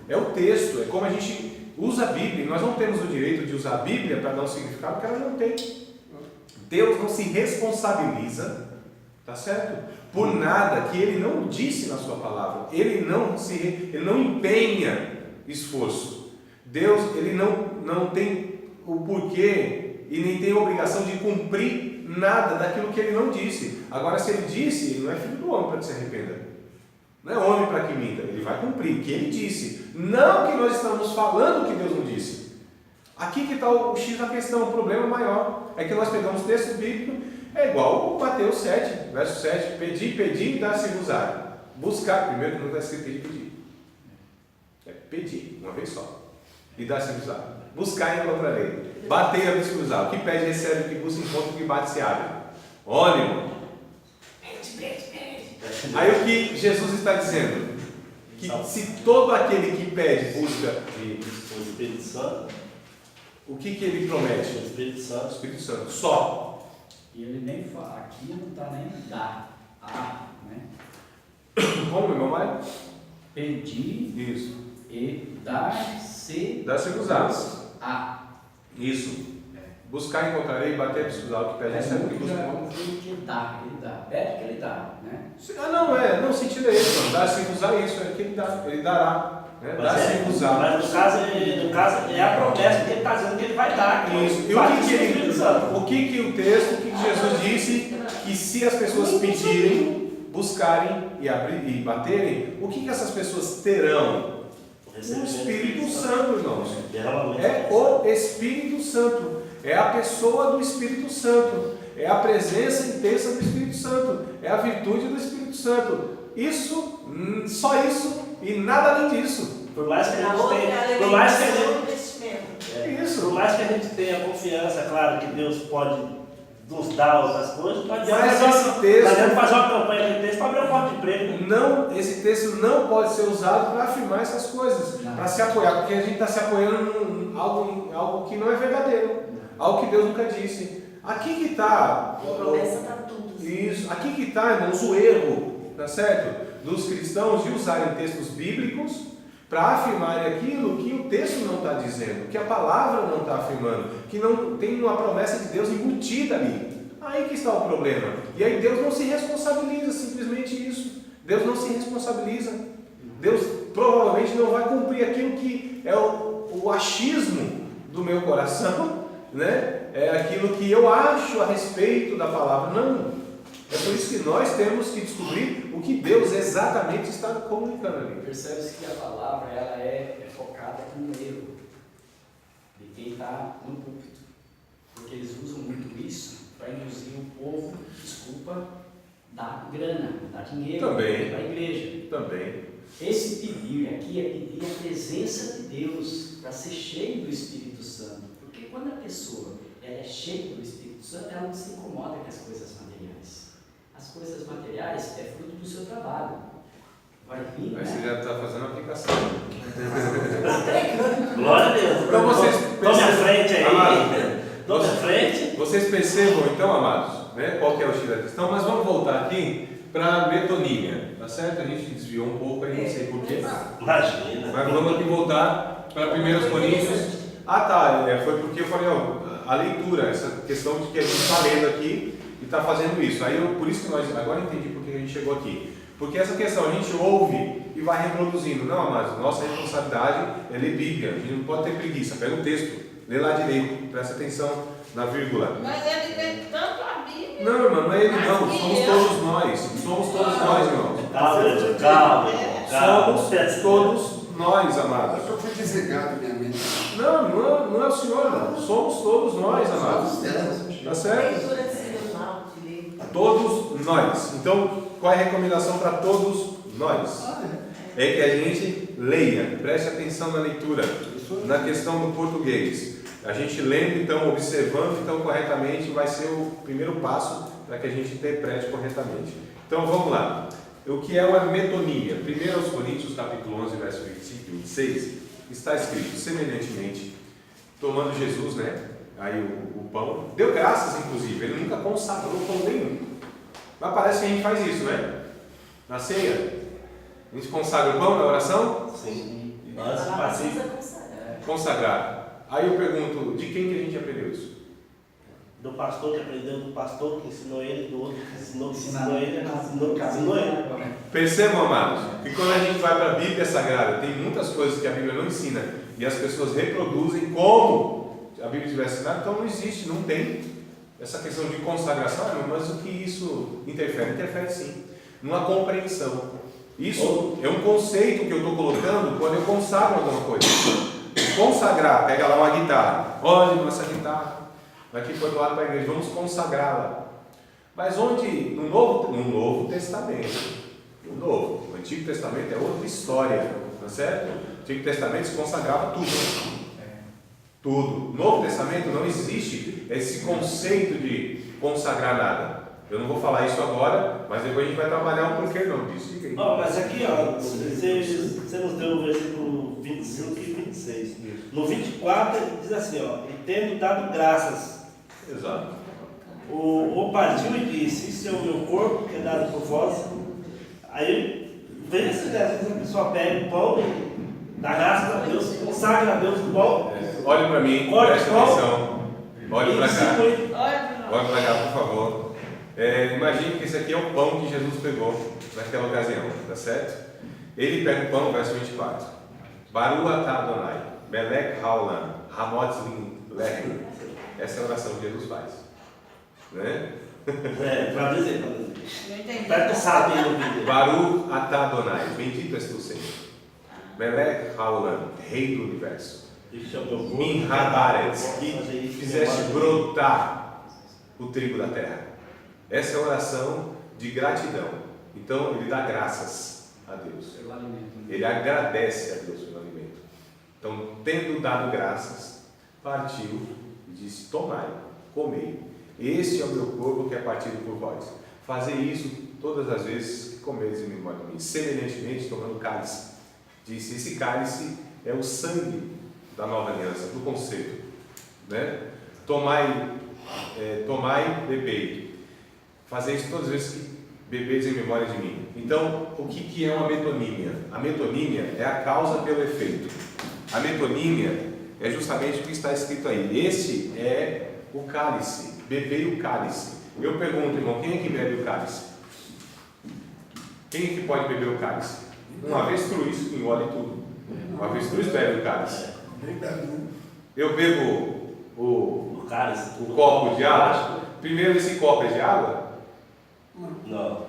É o texto, é como a gente usa a Bíblia. Nós não temos o direito de usar a Bíblia para dar um significado que ela não tem. Deus não se responsabiliza, tá certo? Por nada que Ele não disse na sua palavra. Ele não empenha esforço. Deus, Ele não tem o porquê e nem tem a obrigação de cumprir nada daquilo que Ele não disse. Agora, se Ele disse, Ele não é filho do homem para que se arrependa. Não é homem para que minta. Ele vai cumprir o que Ele disse. Não que nós estamos falando o que Deus não disse. Aqui que está o X da questão. O problema maior é que nós pegamos texto bíblico. É igual o Mateus 7, verso 7. Pedi e dá-se-vos-á. Buscar, primeiro que não está escrito pedir. É pedir, uma vez só. E dá-se-vos-á. Buscar e encontrarei. Bater e abrir-se-vos-á. O que pede recebe, o que busca encontra, o que bate se abre. Olha, irmão. Pede. Aí o que Jesus está dizendo? Que se todo aquele que pede, busca E o Espírito Santo. o que ele promete? O Espírito Santo. O Espírito Santo, só. E ele nem fala, aqui não está nem dar, né? Como, meu irmão, vai? Pedir Isso. e dar-se Dá-se-vos-á. Isso. Buscar, encontrarei, bater, abrir-se-vos-á. O que pede recebe, o que busca encontra. ele dá, pede que ele dá, né? Não, o sentido é esse, mano. Dá-se-vos-á isso, é que ele dará. Né? Dá-se-vos-á. Mas no caso é a promessa que ele está dizendo que ele vai dar. Isso. E o que o texto, o que Jesus disse? Que se as pessoas pedirem, buscarem e abrir e baterem, o que essas pessoas terão? O Espírito Santo, irmãos. É o Espírito Santo. é a pessoa do Espírito Santo, é a presença intensa do Espírito Santo, é a virtude do Espírito Santo. Isso, só isso e nada além disso. Por mais que a A gente outra tenha, é por mais que a o gente, investimento. Isso. por mais que a gente tenha confiança, claro que Deus pode nos dar outras coisas, não adianta Mas fazer, esse texto- não adianta fazer uma campanha de texto para abrir um porta de emprego. Não, esse texto não pode ser usado para afirmar essas coisas, Não. para se apoiar, porque a gente está se apoiando em algo que não é verdadeiro, algo que Deus nunca disse. Aqui que está. A promessa para tudo. Isso, aqui que está, irmãos, o erro, tá certo? Dos cristãos de usarem textos bíblicos para afirmarem aquilo que o texto não está dizendo, que a palavra não está afirmando, que não tem uma promessa de Deus embutida ali. Aí que está o problema. E aí Deus não se responsabiliza, simplesmente isso. Deus não se responsabiliza. Deus provavelmente não vai cumprir aquilo que é o achismo do meu coração, né? É aquilo que eu acho a respeito da palavra. Não. É por isso que nós temos que descobrir o que Deus exatamente está comunicando ali. Percebe-se que a palavra ela é focada no erro de quem está no púlpito. Porque eles usam muito isso para induzir o povo, dar grana, dar dinheiro Também. para a igreja. Também. Esse pedir aqui é pedir a presença de Deus para ser cheio do Espírito Santo. Porque quando a pessoa ela é cheia do Espírito Santo, ela não se incomoda com as coisas materiais. As coisas materiais é fruto do seu trabalho. Vai vir, Aí você né? já está fazendo a aplicação. Glória a Deus. Então vocês Tome a frente aí. Amado, Tome a frente. vocês percebam então, amados, né, qual que é o X da questão, mas vamos voltar aqui para a metonímia, tá certo? A gente desviou um pouco aí, não sei porquê. Imagina. Mas vamos aqui voltar para 1 Coríntios. Ah tá, foi porque eu falei, ó, a leitura, essa questão de que a gente está lendo aqui e está fazendo isso. Aí por isso que nós, agora entendi por que a gente chegou aqui. Porque essa questão, a gente ouve e vai reproduzindo. Não, amados, nossa responsabilidade é ler Bíblia. A gente não pode ter preguiça. Pega o texto, lê lá direito, presta atenção na vírgula. Mas ele lê tanto a Bíblia. Não, irmão, não é ele não, Mas somos que todos nós. Somos todos nós, irmãos. Calma. Somos todos nós, amados. Eu fui desligado minha mente. Não é o senhor, não. Somos todos nós, amados. Tá certo? Leitura de celular, de ler. Todos nós. Então, qual é a recomendação para todos nós? É que a gente leia, preste atenção na leitura, na questão do português. A gente lendo, então, observando, então, corretamente, vai ser o primeiro passo para que a gente interprete corretamente. Então, vamos lá. O que é a metonímia? 1 Coríntios, capítulo 11, verso 25 e 26, está escrito, semelhantemente, tomando Jesus, né, aí o pão, deu graças, inclusive, ele nunca consagrou pão nenhum. Mas parece que a gente faz isso, né? Na ceia, a gente consagra o pão na oração? Sim. A Nossa, palavra assim. precisa consagrar. Consagrar. Aí eu pergunto, de quem que a gente aprendeu isso? Do pastor que aprendeu, do pastor que ensinou ele, do outro que ensinou ele, No que caso, ensinou ele. Percebam, amados, que quando a gente vai para a Bíblia Sagrada, tem muitas coisas que a Bíblia não ensina e as pessoas reproduzem como a Bíblia tivesse ensinado, então não existe, não tem essa questão de consagração, mas o que isso interfere? Interfere sim, numa compreensão. Isso é um conceito que eu estou colocando quando eu consagro alguma coisa. Consagrar, pega lá uma guitarra, olha nossa guitarra, aqui foi doado para a igreja, vamos consagrá-la. Mas onde, no Novo Testamento, o Antigo Testamento é outra história, tá certo? No Antigo Testamento se consagrava tudo. Tudo. No Novo Testamento não existe esse conceito de consagrar nada. Eu não vou falar isso agora, mas depois a gente vai trabalhar um porquê não disso. Fica aí. Ó, mas aqui, ó, você nos deu o versículo 25 e 26. No 24 ele diz assim, ó, e tendo dado graças, Exato. o partiu e disse, isso é o meu corpo que é dado por vós. Aí vem esse, né, às vezes a pessoa pega o pão, dá graças a Deus, consagra a Deus o pão. Olhe para mim, Olhe preste para atenção. Olhe para cá. distribui. Olhe para cá, por favor. Imagine que esse aqui é o pão que Jesus pegou naquela ocasião, tá certo? Ele pega o pão, verso 24. Baru atah Adonai, Melech haolam, Hamotz lechem. Essa é a oração que Jesus faz. Né? Para dizer. Não entendi. Para que sabe no vídeo. Baru atah Adonai, bendito és tu, Senhor. Melech haolam, Rei do Universo. Este é o meu corpo. Minhadaretz, que Fazer isso em fizeste memória brotar o trigo da terra. Essa é a oração de gratidão. Então ele dá graças a Deus. Pelo alimento. Ele agradece a Deus pelo alimento. Então, tendo dado graças, partiu e disse: tomai, comei. Este é o meu corpo que é partido por vós. Fazei isso todas as vezes que comeis em memória de mim. Semelhantemente, tomando o cálice. Disse: esse cálice é o sangue da nova aliança, do conceito. Né? Tomai, bebei. Fazei isso todas as vezes que bebeis em memória de mim. Então, o que é uma metonímia? A metonímia é a causa pelo efeito. A metonímia é justamente o que está escrito aí. Este é o cálice. Bebei o cálice. Eu pergunto, irmão, quem é que bebe o cálice? Quem é que pode beber o cálice? Um avestruz que engole tudo. Um avestruz bebe o cálice. Eu bebo o cálice. O copo de água. Primeiro, esse copo é de água? Não.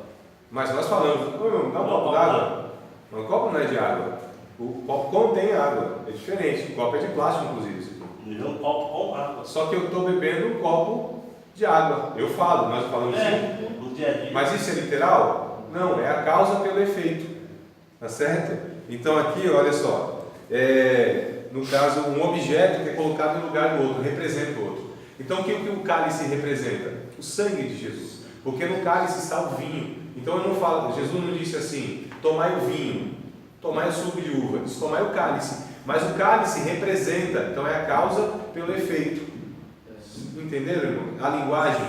Mas nós falamos, ô irmão, dá um copo d'água. O copo não é de água. O copo contém água. É diferente. O copo é de plástico, inclusive. Um copo com água. Só que eu estou bebendo um copo de água. Eu falo, nós falamos assim. No dia a dia. Mas isso é literal? Não, é a causa pelo efeito. Tá certo? Então aqui, olha só. No caso, um objeto que é colocado no lugar do outro, representa o outro. Então o que o cálice representa? O sangue de Jesus. Porque no cálice está o vinho. Então eu não falo, Jesus não disse assim: tomai o vinho, tomai o suco de uva, disse tomai o cálice. Mas o cálice representa, então é a causa pelo efeito. Entenderam, irmão? A linguagem.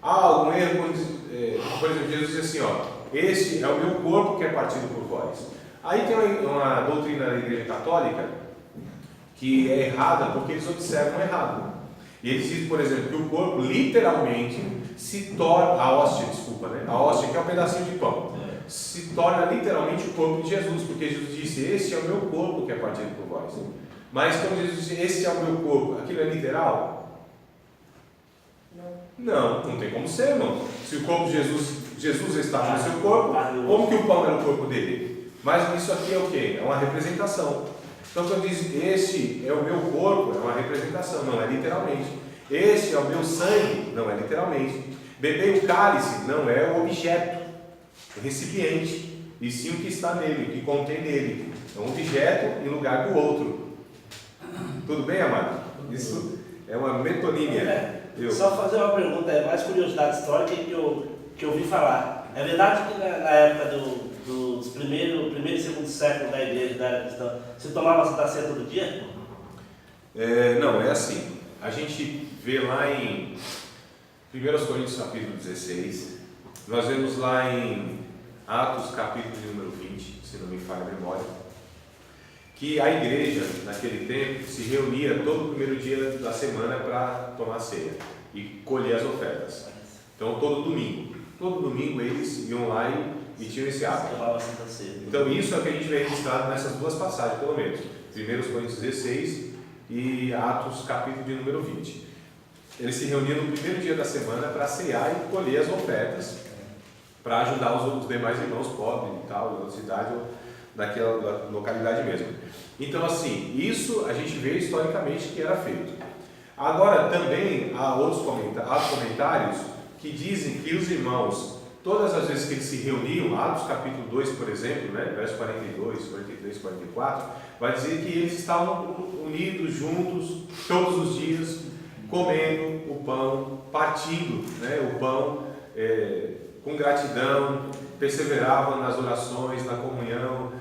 Há algum erro quando, por exemplo, Jesus disse assim: ó, este é o meu corpo que é partido por vós. Aí tem uma doutrina da Igreja Católica que é errada porque eles observam errado. E eles dizem, por exemplo, que o corpo literalmente se torna, a hóstia, a hóstia que é um pedacinho de pão, se torna literalmente o corpo de Jesus, porque Jesus disse: este é o meu corpo que é partido por vós. Mas quando Jesus disse: este é o meu corpo, aquilo é literal? Não tem como ser, irmão. Se o corpo de Jesus está no seu corpo, como que o pão era o corpo dele? Mas isso aqui é o quê? É uma representação. Então quando diz: este é o meu corpo, é uma representação, não é literalmente. Este é o meu sangue, não é literalmente. Beber o cálice não é o objeto, o recipiente, e sim o que está nele, o que contém nele. É um objeto em lugar do outro. Tudo bem, amado? Isso é uma metonímia. Só fazer uma pergunta, é mais curiosidade histórica que eu ouvi falar. É verdade que na época dos primeiro e segundo século da igreja, da era cristã, você tomava da ceia todo dia? Não, é assim. A gente vê lá em 1 Coríntios capítulo 16, nós vemos lá em Atos capítulo de número 20, se não me falha a memória, que a igreja naquele tempo se reunia todo o primeiro dia da semana para tomar ceia e colher as ofertas. Então todo domingo eles iam lá e tinham esse hábito. Então isso é o que a gente vê registrado nessas duas passagens, pelo menos 1 Coríntios 16 e Atos capítulo de número 20. Eles se reuniam no primeiro dia da semana para cear e colher as ofertas para ajudar os demais irmãos pobres e tal, da cidade ou daquela localidade mesmo. Então assim, isso a gente vê historicamente que era feito. Agora também há outros comentários que dizem que os irmãos, todas as vezes que eles se reuniam, Atos capítulo 2, por exemplo, verso 42, 43, 44, vai dizer que eles estavam unidos, juntos, todos os dias, comendo o pão, partindo o pão com gratidão, perseveravam nas orações, na comunhão,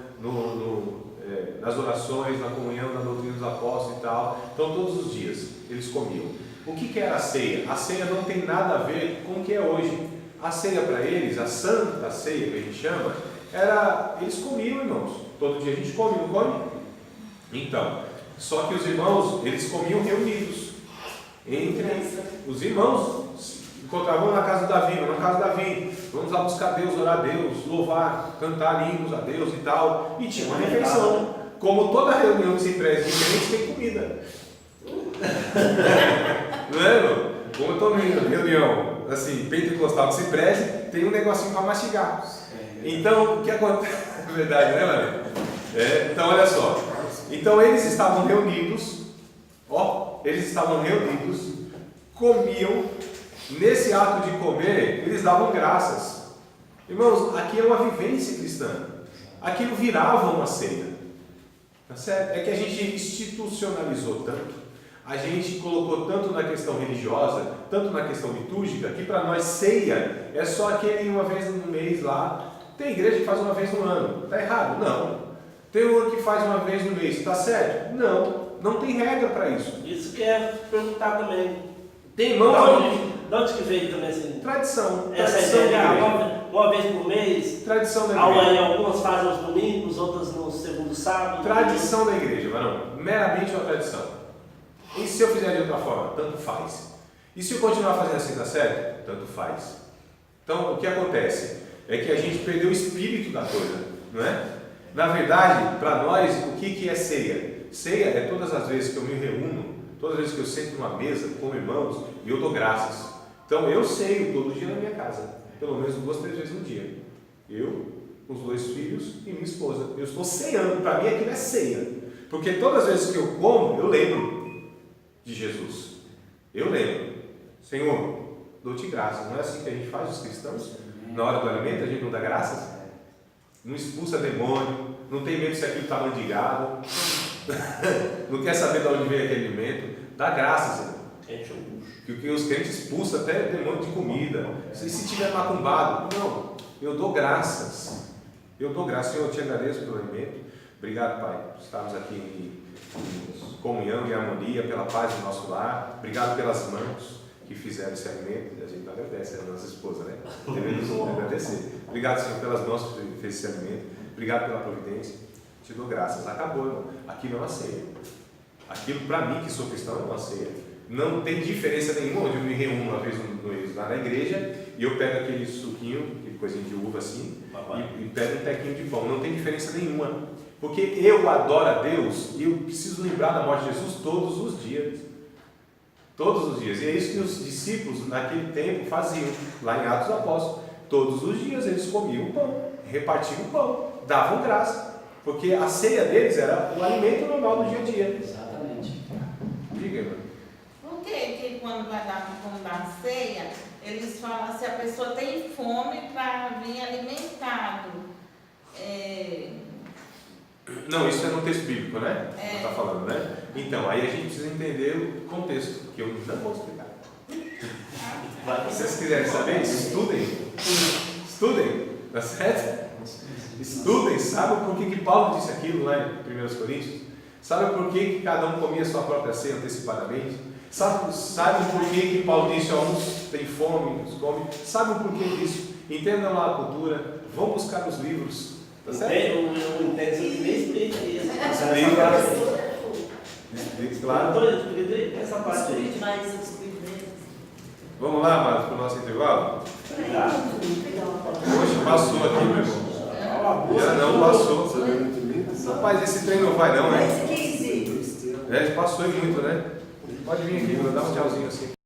nas orações, na comunhão, na doutrina dos apóstolos e tal. Então todos os dias eles comiam. O que era a ceia? A ceia não tem nada a ver com o que é hoje. A ceia para eles, a santa ceia que a gente chama, eles comiam, irmãos. Todo dia a gente come, não come? Então, só que os irmãos, eles comiam reunidos. Entre os irmãos, encontravam na casa da Davi, vamos lá buscar Deus, orar a Deus, louvar, cantar hinos a Deus e tal. E tinha uma refeição. Como toda reunião de ciprés diferente tem comida. Não é, irmão? Como toda reunião assim, pentecostal de ciprés, tem um negocinho para mastigar. Então, o que acontece? É verdade, né, Maria? Então, olha só. Então eles estavam reunidos, comiam. Nesse ato de comer, eles davam graças. Irmãos, aqui é uma vivência cristã. Aquilo virava uma ceia. Tá certo? É que a gente institucionalizou tanto, a gente colocou tanto na questão religiosa, tanto na questão litúrgica, que para nós ceia é só aquele uma vez no mês lá. Tem igreja que faz uma vez no ano. Está errado? Não. Tem uma que faz uma vez no mês. Está certo? Não. Não tem regra para isso. Isso que é perguntar também. Tem irmão de onde que veio também assim? Tradição. Essa Tradição ideia da de igreja. uma vez por mês. Tradição da igreja. Aí algumas fazem aos domingos, outras no segundo sábado. Tradição da igreja, varão. Meramente uma tradição. E se eu fizer de outra forma? Tanto faz. E se eu continuar fazendo assim, tá certo? Tanto faz. Então, o que acontece? É que a gente perdeu o espírito da coisa, não é? Na verdade, para nós, o que é ceia? Ceia é todas as vezes que eu me reúno, todas as vezes que eu sento numa mesa com irmãos e eu dou graças. Então, eu ceio todo dia na minha casa, pelo menos 2, 3 vezes no dia. Eu, os 2 filhos e minha esposa. Eu estou ceando, para mim aquilo é ceia. Porque todas as vezes que eu como, eu lembro de Jesus. Eu lembro. Senhor, dou-te graças. Não é assim que a gente faz, os cristãos? Na hora do alimento, a gente não dá graças? Não expulsa demônio, não tem medo se aquilo está mandigado, não quer saber de onde vem aquele alimento. Dá graças, irmão. Que os crentes expulsam até demônio de comida. Se tiver macumbado, não. Eu dou graças. Eu dou graças. Senhor, eu te agradeço pelo alimento. Obrigado, Pai, por estarmos aqui em comunhão e harmonia, pela paz do nosso lar. Obrigado pelas mãos que fizeram esse alimento. A gente agradece a nossa esposa, né? Devemos agradecer. Obrigado, Senhor, pelas mãos que fez esse alimento. Obrigado pela providência. Te dou graças. Acabou, irmão. Aquilo é uma ceia. Aquilo, para mim, que sou cristão, é uma ceia. Não tem diferença nenhuma onde eu me reúno uma vez no mês lá na igreja e eu pego aquele suquinho, aquele coisinho de uva assim, e pego um tequinho de pão. Não tem diferença nenhuma. Porque eu adoro a Deus e eu preciso lembrar da morte de Jesus todos os dias. Todos os dias. E é isso que os discípulos naquele tempo faziam, lá em Atos dos Apóstolos. Todos os dias eles comiam o pão, repartiam o pão, davam graça. Porque a ceia deles era o alimento normal do dia a dia. Exatamente. Diga, irmão. Por que quando vai dar ceia, eles falam se a pessoa tem fome para vir alimentado? Não, isso é no texto bíblico, né? É. Está falando, né? Então, aí a gente precisa entender o contexto, que eu não vou explicar. Se vocês quiserem saber, estudem. Estudem, tá certo? Estudem, sabem por que Paulo disse aquilo lá em 1 Coríntios? Sabem por que cada um comia a sua própria ceia antecipadamente? Sabem por que Paulo disse, uns têm fome, uns comem? Sabem por que disso? Entendam lá a cultura, vão buscar os livros. Tá certo? Eu entendo isso nem explica isso. Explica, claro. Essa parte aí. Demais os cuidados. Vamos lá, Marcos, para o nosso intervalo? Poxa, passou aqui, meu irmão. Já não passou. Rapaz, esse trem não vai não, né? Mais 15. Passou muito, né? Pode vir aqui, vou dar um tchauzinho assim.